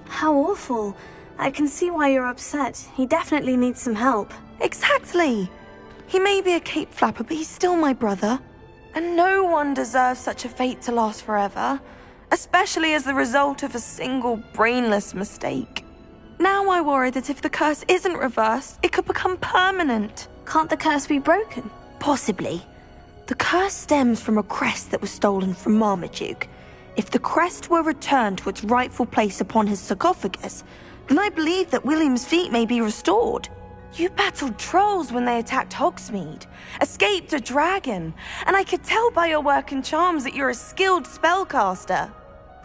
How awful. I can see why you're upset. He definitely needs some help. Exactly. He may be a cape flapper, but he's still my brother. And no one deserves such a fate to last forever, especially as the result of a single brainless mistake. Now I worry that if the curse isn't reversed, it could become permanent. Can't the curse be broken? Possibly. The curse stems from a crest that was stolen from Marmaduke. If the crest were returned to its rightful place upon his sarcophagus, then I believe that William's feet may be restored. You battled trolls when they attacked Hogsmeade, escaped a dragon, and I could tell by your work and charms that you're a skilled spellcaster.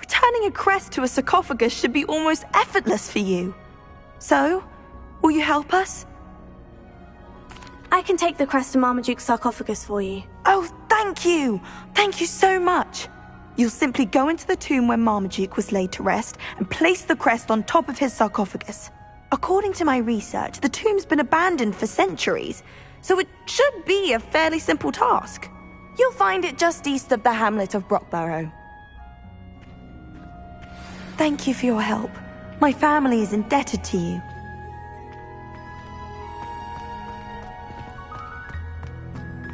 Returning a crest to a sarcophagus should be almost effortless for you. So, will you help us? I can take the crest to Marmaduke's sarcophagus for you. Oh, thank you! Thank you so much! You'll simply go into the tomb where Marmaduke was laid to rest and place the crest on top of his sarcophagus. According to my research, the tomb's been abandoned for centuries, so it should be a fairly simple task. You'll find it just east of the hamlet of Brockborough. Thank you for your help. My family is indebted to you.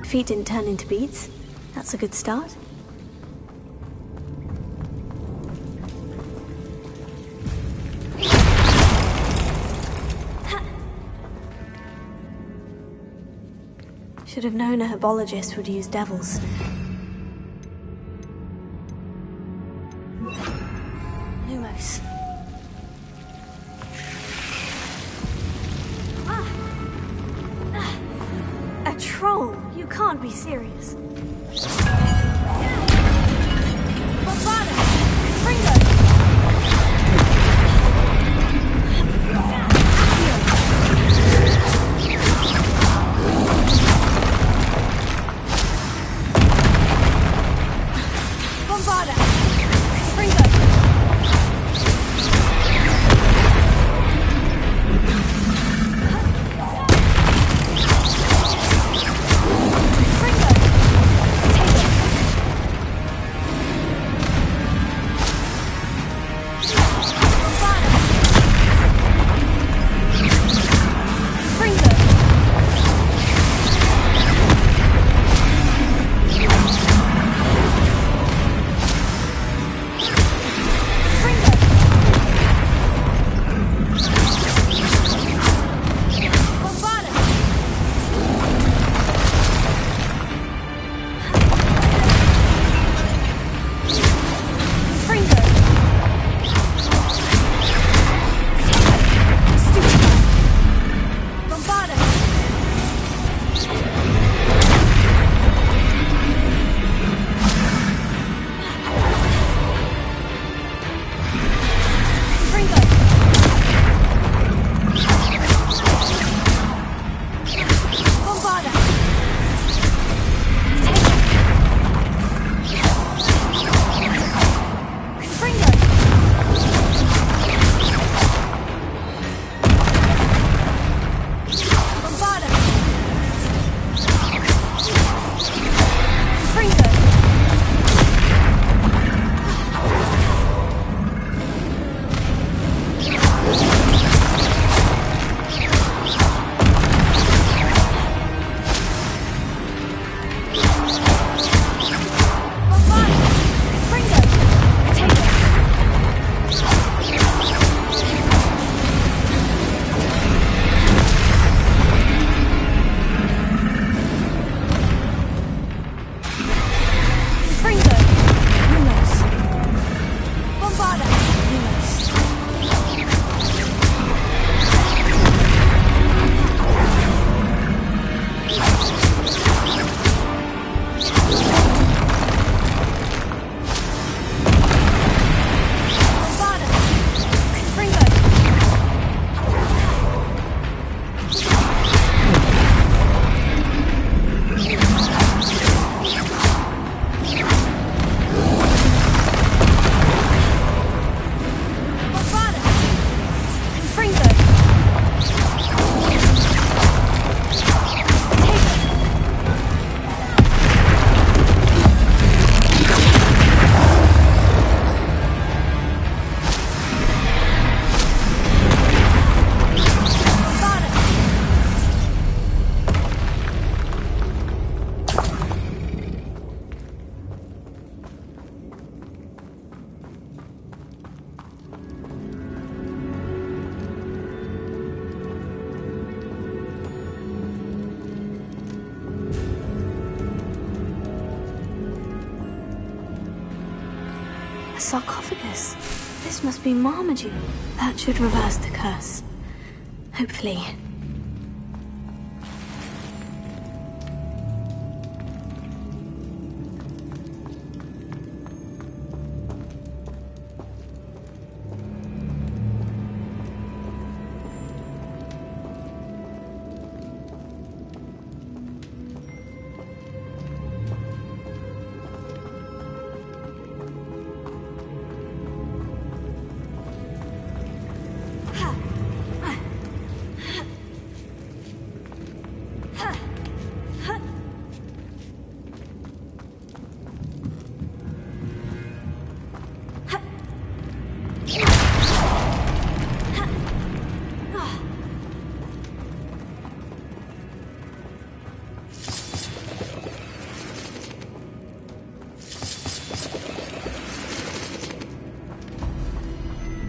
Feet didn't turn into beets. That's a good start. Should have known a herbologist would use devils. Lumos. A troll? You can't be serious. A sarcophagus. This must be Marmaduke. That should reverse the curse. Hopefully.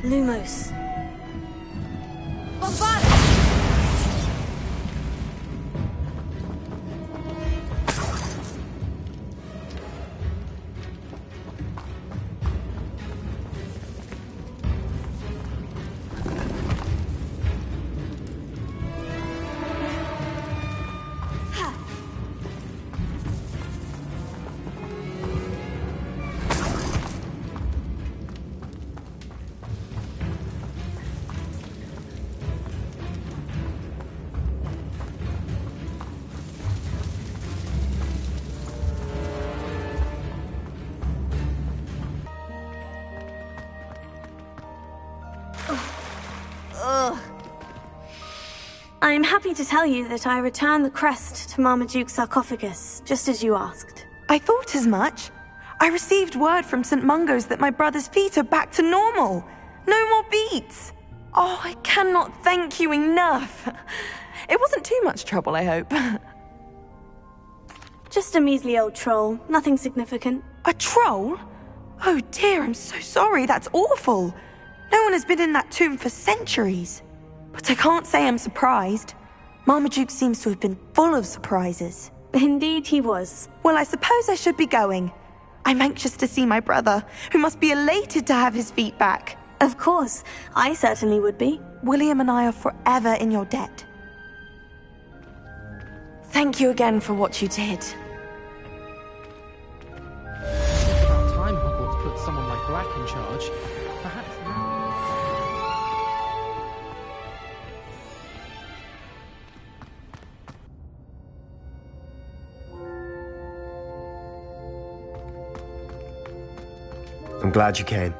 Lumos. I'm happy to tell you that I returned the crest to Marmaduke's sarcophagus, just as you asked. I thought as much. I received word from St. Mungo's that my brother's feet are back to normal. No more beats. Oh, I cannot thank you enough. It wasn't too much trouble, I hope. Just a measly old troll, nothing significant. A troll? Oh dear, I'm so sorry, that's awful. No one has been in that tomb for centuries. But I can't say I'm surprised. Marmaduke seems to have been full of surprises. Indeed he was. Well, I suppose I should be going. I'm anxious to see my brother, who must be elated to have his feet back. Of course, I certainly would be. William and I are forever in your debt. Thank you again for what you did. It's about time Hogwarts put someone like Black in charge. Perhaps now... I'm glad you came.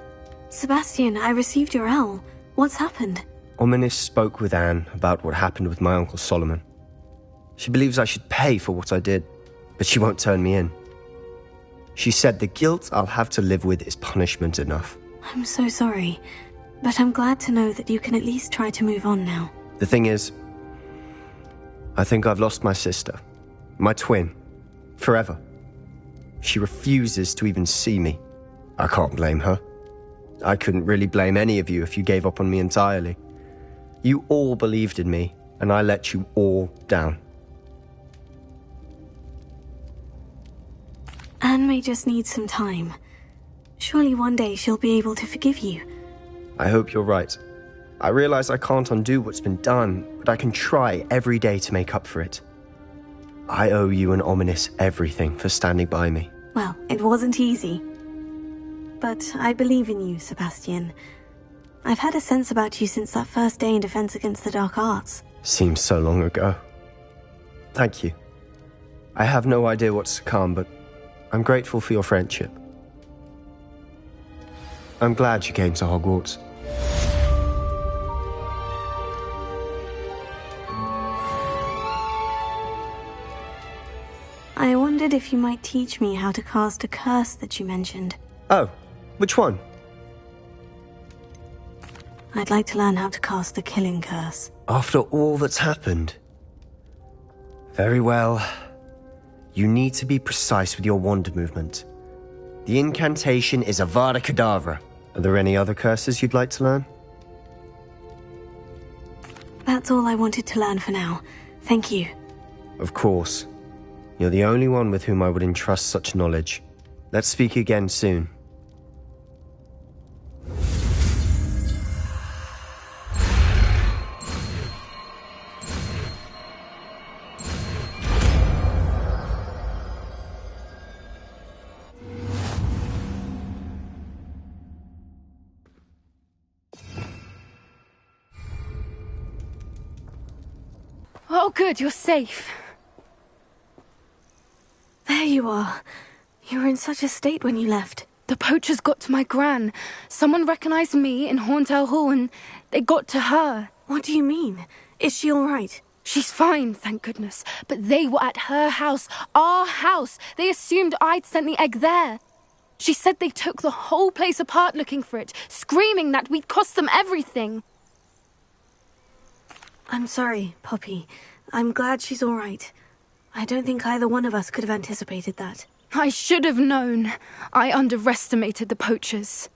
Sebastian, I received your L. What's happened? Ominis spoke with Anne about what happened with my Uncle Solomon. She believes I should pay for what I did, but she won't turn me in. She said the guilt I'll have to live with is punishment enough. I'm so sorry, but I'm glad to know that you can at least try to move on now. The thing is, I think I've lost my sister, my twin, forever. She refuses to even see me. I can't blame her. I couldn't really blame any of you if you gave up on me entirely. You all believed in me, and I let you all down. Anne may just need some time. Surely one day she'll be able to forgive you. I hope you're right. I realize I can't undo what's been done, but I can try every day to make up for it. I owe you and Ominis everything for standing by me. Well, it wasn't easy. But I believe in you, Sebastian. I've had a sense about you since that first day in Defense Against the Dark Arts. Seems so long ago. Thank you. I have no idea what's to come, but I'm grateful for your friendship. I'm glad you came to Hogwarts. I wondered if you might teach me how to cast a curse that you mentioned. Oh, which one? I'd like to learn how to cast the killing curse. After all that's happened? Very well. You need to be precise with your wand movement. The incantation is Avada Kedavra. Are there any other curses you'd like to learn? That's all I wanted to learn for now. Thank you. Of course. You're the only one with whom I would entrust such knowledge. Let's speak again soon. Oh, good, you're safe. There you are. You were in such a state when you left. The poachers got to my gran. Someone recognized me in Horntail Hall and they got to her. What do you mean? Is she all right? She's fine, thank goodness. But they were at her house, our house. They assumed I'd sent the egg there. She said they took the whole place apart looking for it, screaming that we'd cost them everything. I'm sorry, Poppy. I'm glad she's all right. I don't think either one of us could have anticipated that. I should have known. I underestimated the poachers.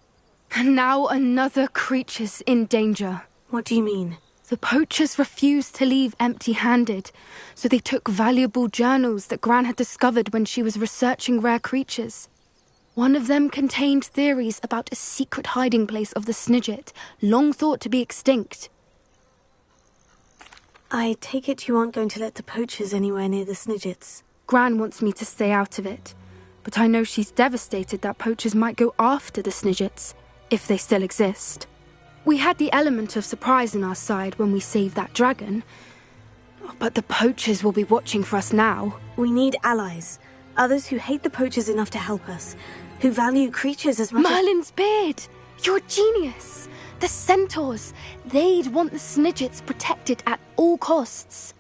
And now another creature's in danger. What do you mean? The poachers refused to leave empty-handed, so they took valuable journals that Gran had discovered when she was researching rare creatures. One of them contained theories about a secret hiding place of the Snidget, long thought to be extinct. I take it you aren't going to let the poachers anywhere near the Snidgets. Gran wants me to stay out of it, but I know she's devastated that poachers might go after the Snidgets, if they still exist. We had the element of surprise on our side when we saved that dragon, but the poachers will be watching for us now. We need allies, others who hate the poachers enough to help us, who value creatures as much Merlin's beard! You're a genius! The centaurs! They'd want the Snidgets protected at all costs.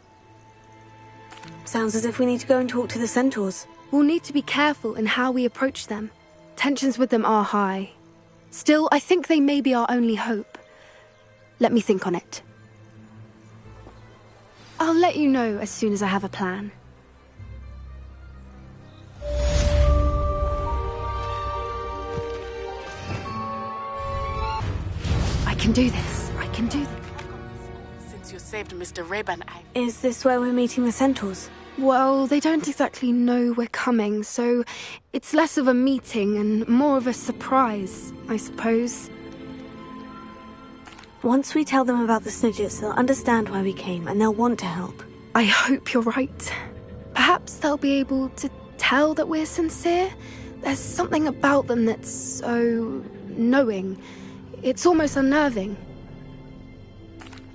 Sounds as if we need to go and talk to the centaurs. We'll need to be careful in how we approach them. Tensions with them are high. Still, I think they may be our only hope. Let me think on it. I'll let you know as soon as I have a plan. I can do this. I can do this. Since you saved Mr. Rayban, Is this where we're meeting the centaurs? Well, they don't exactly know we're coming, so it's less of a meeting and more of a surprise, I suppose. Once we tell them about the Snidgets, they'll understand why we came and they'll want to help. I hope you're right. Perhaps they'll be able to tell that we're sincere. There's something about them that's so knowing. It's almost unnerving.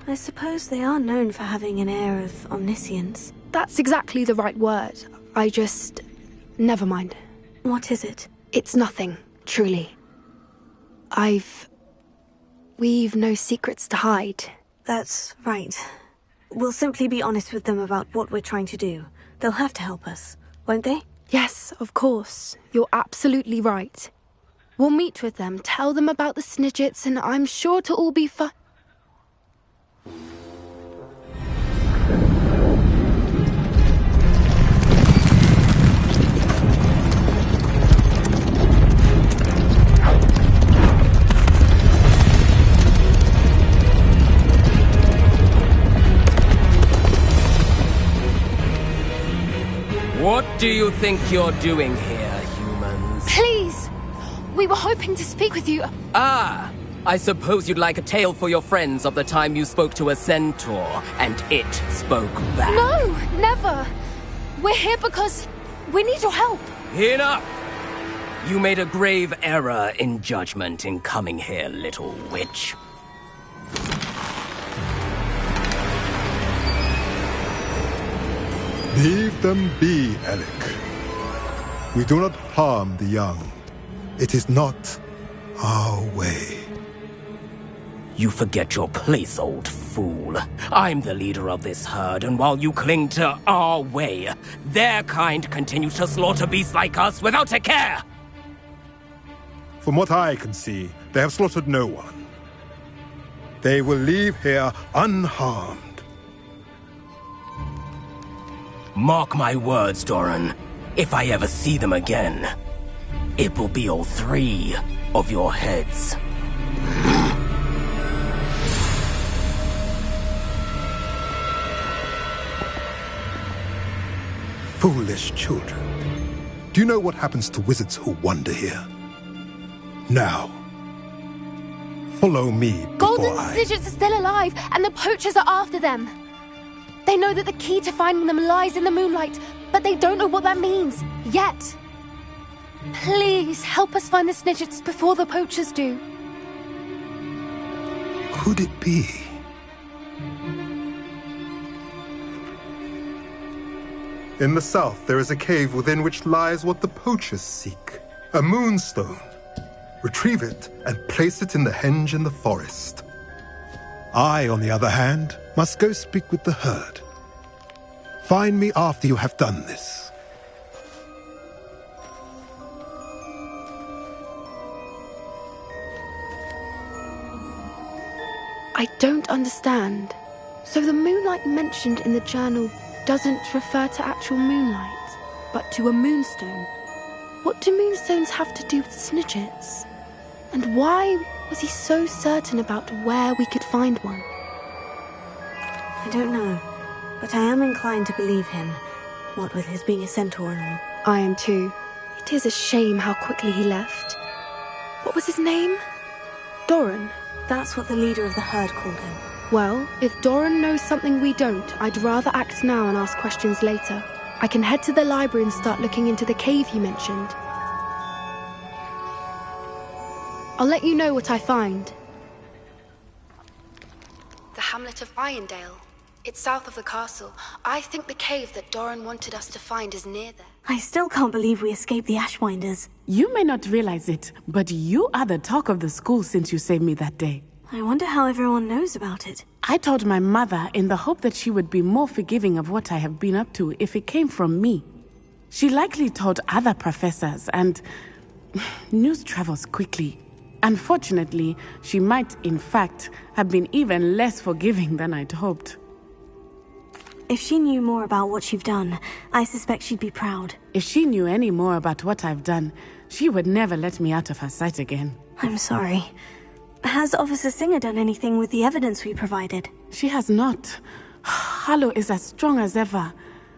I suppose they are known for having an air of omniscience. That's exactly the right word. Never mind. What is it? It's nothing, truly. We've no secrets to hide. That's right. We'll simply be honest with them about what we're trying to do. They'll have to help us, won't they? Yes, of course. You're absolutely right. We'll meet with them, tell them about the Snidgets, and I'm sure to all be fine. What do you think you're doing here, humans? Please! We were hoping to speak with you. Ah! I suppose you'd like a tale for your friends of the time you spoke to a centaur, and it spoke back. No! Never! We're here because we need your help. Enough! You made a grave error in judgment in coming here, little witch. Leave them be, Alec. We do not harm the young. It is not our way. You forget your place, old fool. I'm the leader of this herd, and while you cling to our way, their kind continue to slaughter beasts like us without a care! From what I can see, they have slaughtered no one. They will leave here unharmed. Mark my words, Doran. If I ever see them again, it will be all 3 of your heads. Foolish children. Do you know what happens to wizards who wander here? Now, follow me before Golden Snidgets are still alive, and the poachers are after them. They know that the key to finding them lies in the moonlight, but they don't know what that means, yet. Please, help us find the Snidgets before the poachers do. Could it be? In the south, there is a cave within which lies what the poachers seek. A moonstone. Retrieve it and place it in the henge in the forest. I, on the other hand, must go speak with the herd. Find me after you have done this. I don't understand. So the moonlight mentioned in the journal doesn't refer to actual moonlight, but to a moonstone. What do moonstones have to do with snidgets? And why was he so certain about where we could find one? I don't know, but I am inclined to believe him, what with his being a centaur and all. I am too. It is a shame how quickly he left. What was his name? Doran. That's what the leader of the herd called him. Well, if Doran knows something we don't, I'd rather act now and ask questions later. I can head to the library and start looking into the cave he mentioned. I'll let you know what I find. The hamlet of Irondale. It's south of the castle. I think the cave that Doran wanted us to find is near there. I still can't believe we escaped the Ashwinders. You may not realize it, but you are the talk of the school since you saved me that day. I wonder how everyone knows about it. I told my mother in the hope that she would be more forgiving of what I have been up to if it came from me. She likely told other professors, and news travels quickly. Unfortunately, she might, in fact, have been even less forgiving than I'd hoped. If she knew more about what you've done, I suspect she'd be proud. If she knew any more about what I've done, she would never let me out of her sight again. I'm sorry. Has Officer Singer done anything with the evidence we provided? She has not. Harlow is as strong as ever.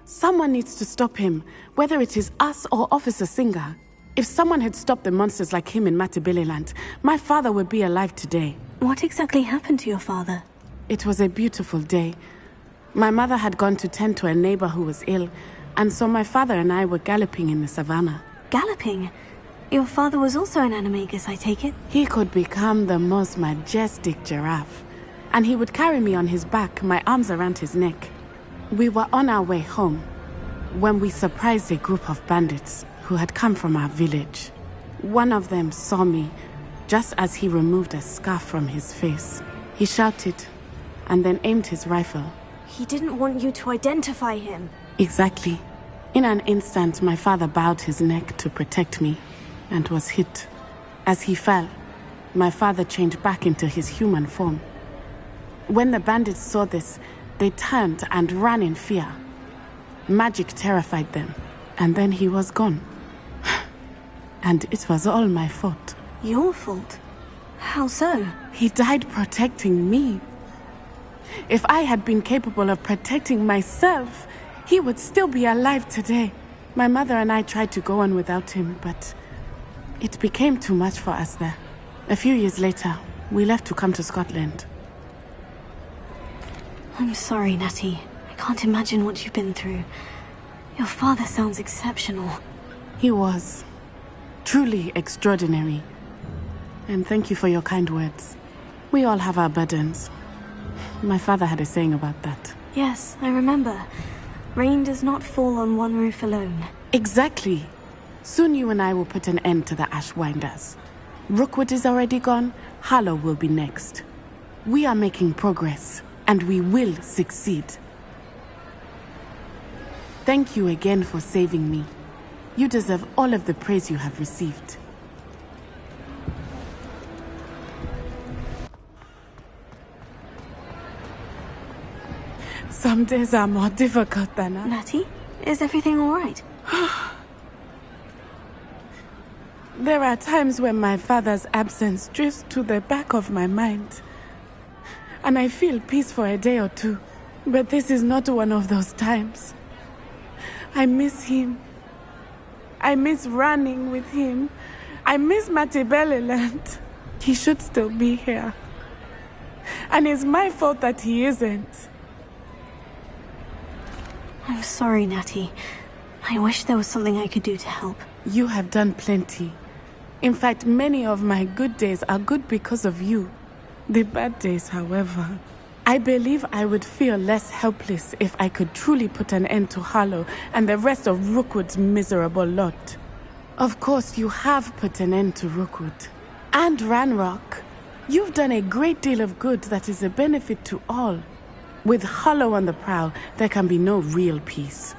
Someone needs to stop him, whether it is us or Officer Singer. If someone had stopped the monsters like him in Matabeleland, my father would be alive today. What exactly happened to your father? It was a beautiful day. My mother had gone to tend to a neighbor who was ill, and so my father and I were galloping in the savannah. Galloping? Your father was also an animagus, I take it? He could become the most majestic giraffe, and he would carry me on his back, my arms around his neck. We were on our way home when we surprised a group of bandits who had come from our village. One of them saw me just as he removed a scarf from his face. He shouted and then aimed his rifle. He didn't want you to identify him. Exactly. In an instant, my father bowed his neck to protect me and was hit. As he fell, my father changed back into his human form. When the bandits saw this, they turned and ran in fear. Magic terrified them, and then he was gone. And it was all my fault. Your fault? How so? He died protecting me. If I had been capable of protecting myself, he would still be alive today. My mother and I tried to go on without him, but it became too much for us there. A few years later, we left to come to Scotland. I'm sorry, Natty. I can't imagine what you've been through. Your father sounds exceptional. He was. Truly extraordinary. And thank you for your kind words. We all have our burdens. My father had a saying about that. Yes, I remember. Rain does not fall on one roof alone. Exactly. Soon you and I will put an end to the Ashwinders. Rookwood is already gone. Harlow will be next. We are making progress, and we will succeed. Thank you again for saving me. You deserve all of the praise you have received. Some days are more difficult than others. Natty, is everything all right? There are times when my father's absence drifts to the back of my mind, and I feel peace for a day or two. But this is not one of those times. I miss him. I miss running with him. I miss Matabeleland. He should still be here. And it's my fault that he isn't. I'm sorry, Natty. I wish there was something I could do to help. You have done plenty. In fact, many of my good days are good because of you. The bad days, however, I believe I would feel less helpless if I could truly put an end to Harlow and the rest of Rookwood's miserable lot. Of course, you have put an end to Rookwood. And Ranrock. You've done a great deal of good that is a benefit to all. With Harlow on the prowl, there can be no real peace.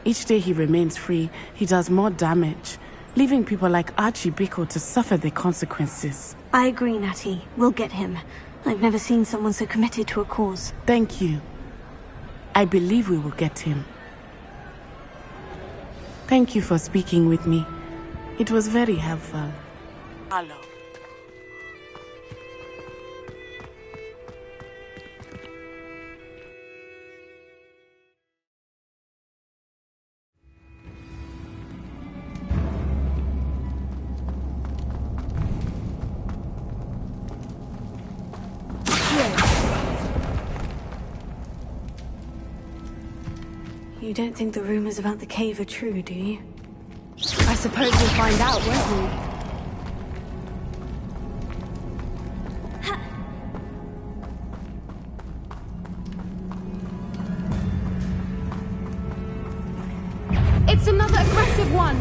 Each day he remains free, he does more damage, leaving people like Archie Bickle to suffer the consequences. I agree, Natty. We'll get him. I've never seen someone so committed to a cause. Thank you. I believe we will get him. Thank you for speaking with me. It was very helpful. Harlow. You don't think the rumors about the cave are true, do you? I suppose we'll find out, won't we? It's another aggressive one!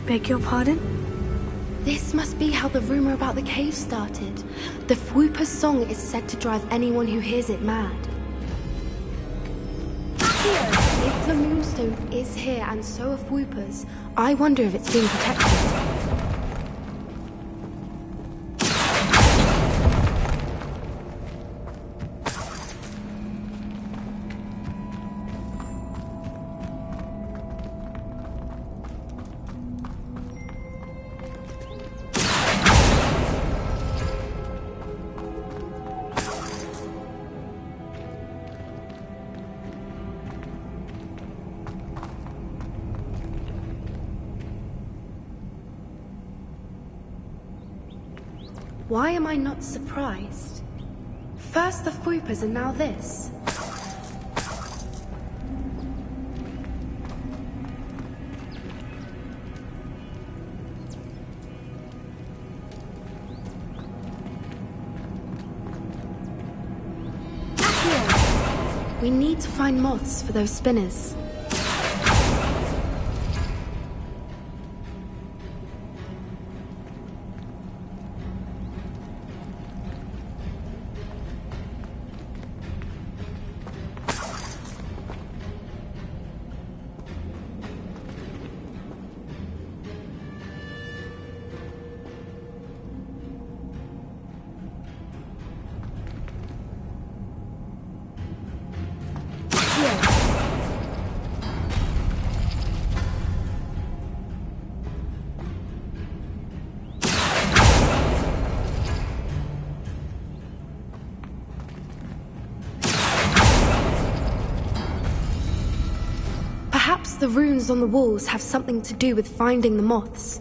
Beg your pardon? This must be how the rumor about the cave started. The Fwooper's song is said to drive anyone who hears it mad. If the Moonstone is here and so are Fwooper's, I wonder if it's being protected. Why am I not surprised? First the Fwoopers and now this. We need to find moths for those spinners. Perhaps the runes on the walls have something to do with finding the moths.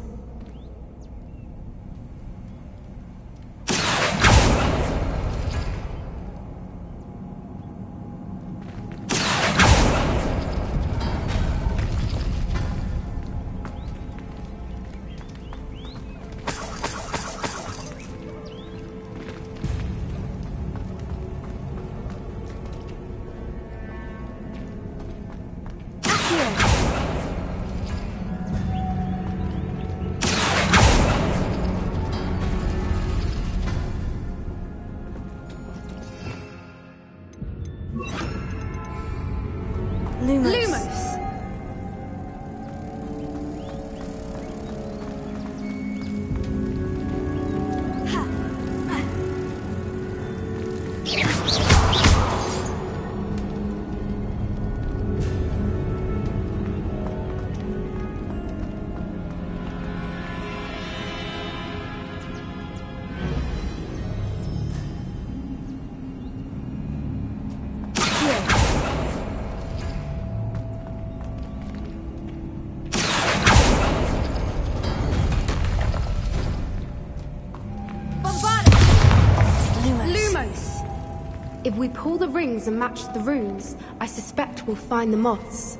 If we pull the rings and match the runes, I suspect we'll find the moths.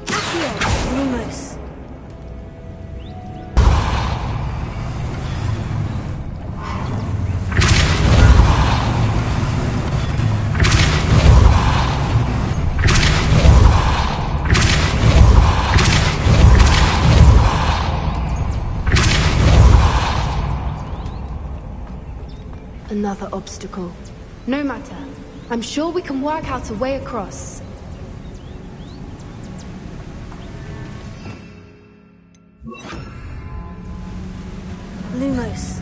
Lumos. Another obstacle. No matter. I'm sure we can work out a way across. Lumos.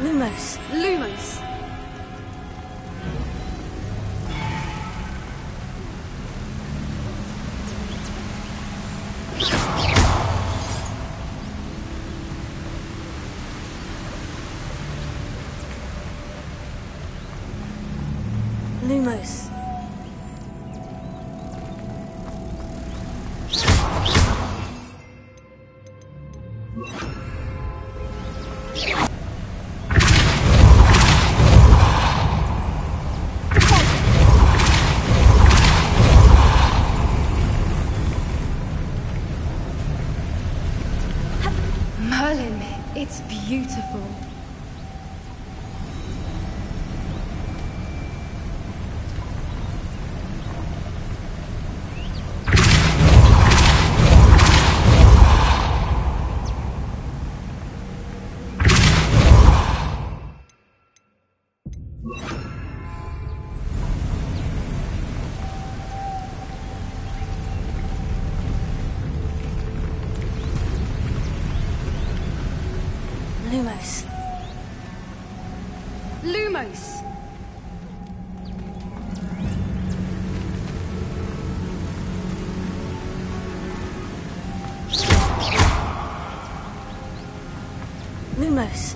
Lumos. Lumos. Lumos. Merlin, it's beautiful. Lumos. Lumos. Lumos.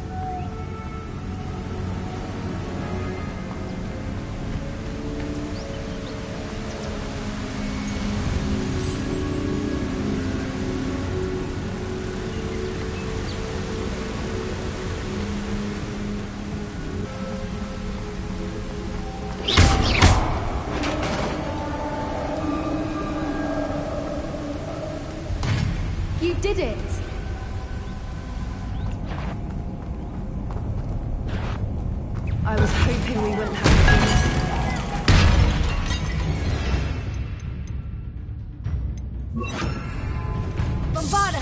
You did it! I was hoping we wouldn't have to. Bombarda!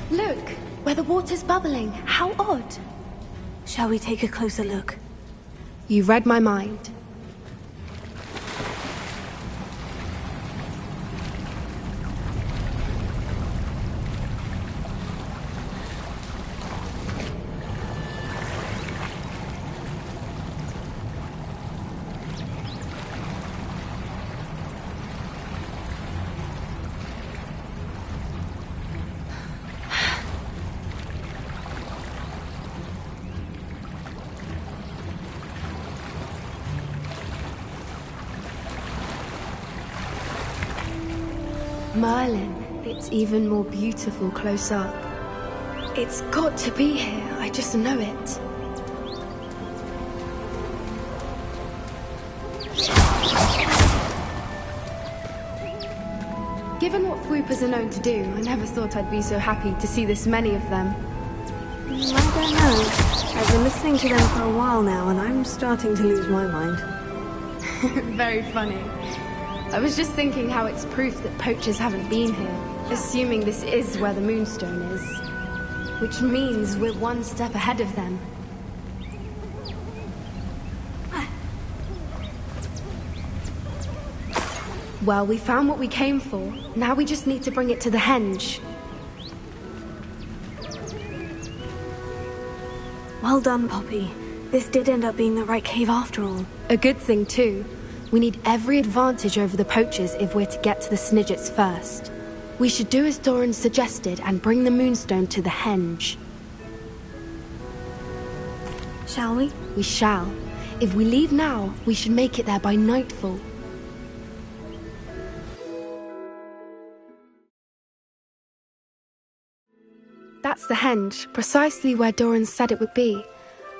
Look, where the water's bubbling. How odd. Shall we take a closer look? You read my mind. Merlin, it's even more beautiful close up. It's got to be here, I just know it. Given what Fwoopers are known to do, I never thought I'd be so happy to see this many of them. I don't know. I've been listening to them for a while now, and I'm starting to lose my mind. Very funny. I was just thinking how it's proof that poachers haven't been here, assuming this is where the Moonstone is. Which means we're one step ahead of them. Well, we found what we came for. Now we just need to bring it to the henge. Well done, Poppy. This did end up being the right cave after all. A good thing, too. We need every advantage over the poachers if we're to get to the Snidgets first. We should do as Doran suggested and bring the Moonstone to the henge. Shall we? We shall. If we leave now, we should make it there by nightfall. That's the henge, precisely where Doran said it would be.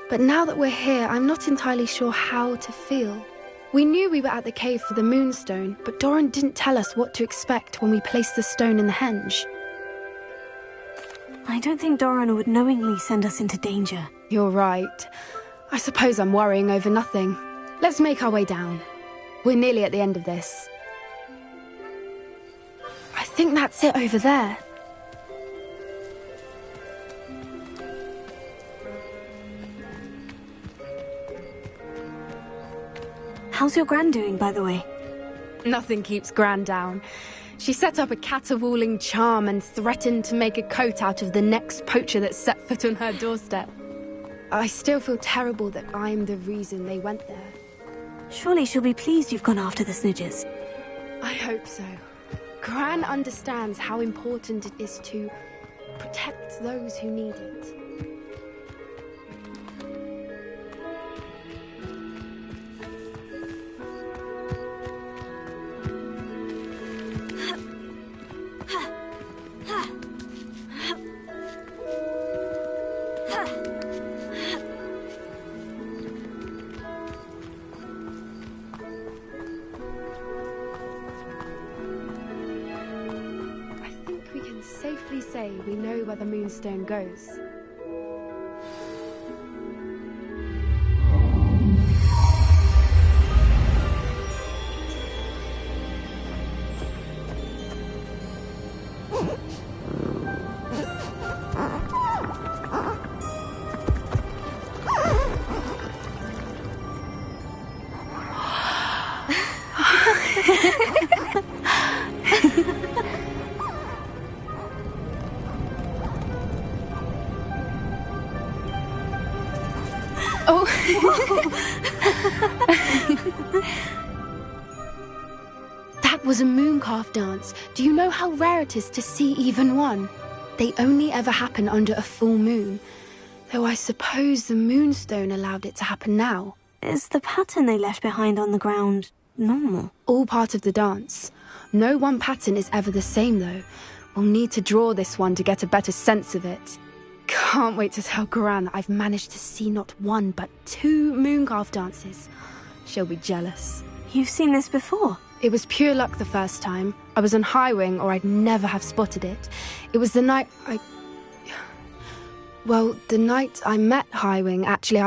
But now that we're here, I'm not entirely sure how to feel. We knew we were at the cave for the Moonstone, but Doran didn't tell us what to expect when we placed the stone in the henge. I don't think Doran would knowingly send us into danger. You're right. I suppose I'm worrying over nothing. Let's make our way down. We're nearly at the end of this. I think that's it over there. How's your Gran doing, by the way? Nothing keeps Gran down. She set up a caterwauling charm and threatened to make a coat out of the next poacher that set foot on her doorstep. I still feel terrible that I'm the reason they went there. Surely she'll be pleased you've gone after the Snidgets. I hope so. Gran understands how important it is to protect those who need it. Safely say we know where the Moonstone goes. That was a mooncalf dance. Do you know how rare it is to see even one? They only ever happen under a full moon. Though I suppose the Moonstone allowed it to happen now. Is the pattern they left behind on the ground normal? All part of the dance. No one pattern is ever the same, though. We'll need to draw this one to get a better sense of it. Can't wait to tell Gran that I've managed to see not one, but 2 mooncalf dances. She'll be jealous. You've seen this before? It was pure luck the first time. I was on Highwing, or I'd never have spotted it. It was the night the night I met Highwing, actually,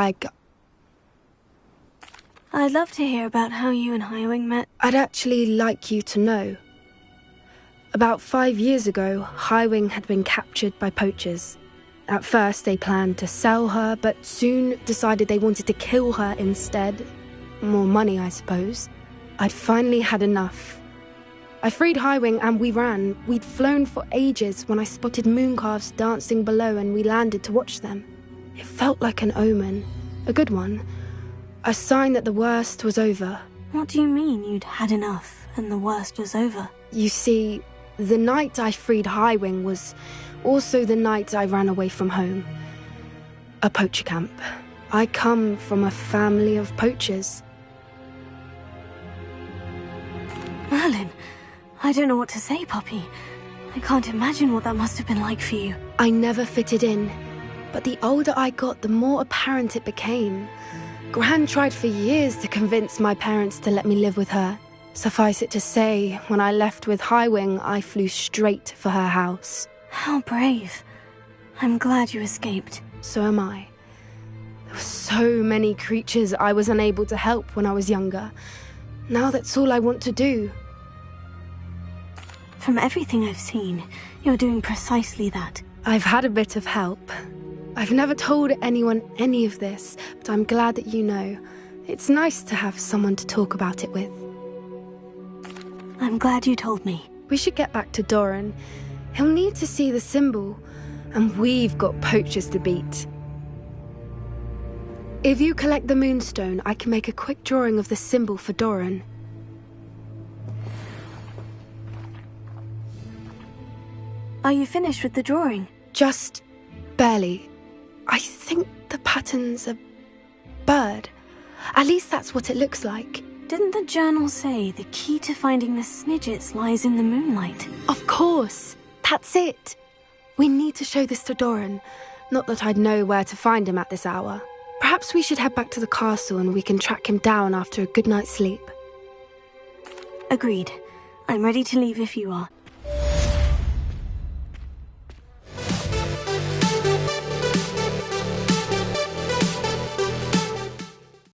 I'd love to hear about how you and Highwing met. I'd actually like you to know. About 5 years ago, Highwing had been captured by poachers. At first, they planned to sell her, but soon decided they wanted to kill her instead. More money, I suppose. I'd finally had enough. I freed Highwing and we ran. We'd flown for ages when I spotted mooncalves dancing below and we landed to watch them. It felt like an omen. A good one. A sign that the worst was over. What do you mean you'd had enough and the worst was over? You see, the night I freed Highwing was also the night I ran away from home. A poacher camp. I come from a family of poachers. Merlin, I don't know what to say, Poppy. I can't imagine what that must have been like for you. I never fitted in, but the older I got, the more apparent it became. Gran tried for years to convince my parents to let me live with her. Suffice it to say, when I left with Highwing, I flew straight for her house. How brave. I'm glad you escaped. So am I. There were so many creatures I was unable to help when I was younger. Now that's all I want to do. From everything I've seen, you're doing precisely that. I've had a bit of help. I've never told anyone any of this, but I'm glad that you know. It's nice to have someone to talk about it with. I'm glad you told me. We should get back to Doran. He'll need to see the symbol, and we've got poachers to beat. If you collect the moonstone, I can make a quick drawing of the symbol for Doran. Are you finished with the drawing? Just barely. I think the pattern's a bird. At least that's what it looks like. Didn't the journal say the key to finding the Snidgets lies in the moonlight? Of course. That's it. We need to show this to Doran. Not that I'd know where to find him at this hour. Perhaps we should head back to the castle and we can track him down after a good night's sleep. Agreed. I'm ready to leave if you are.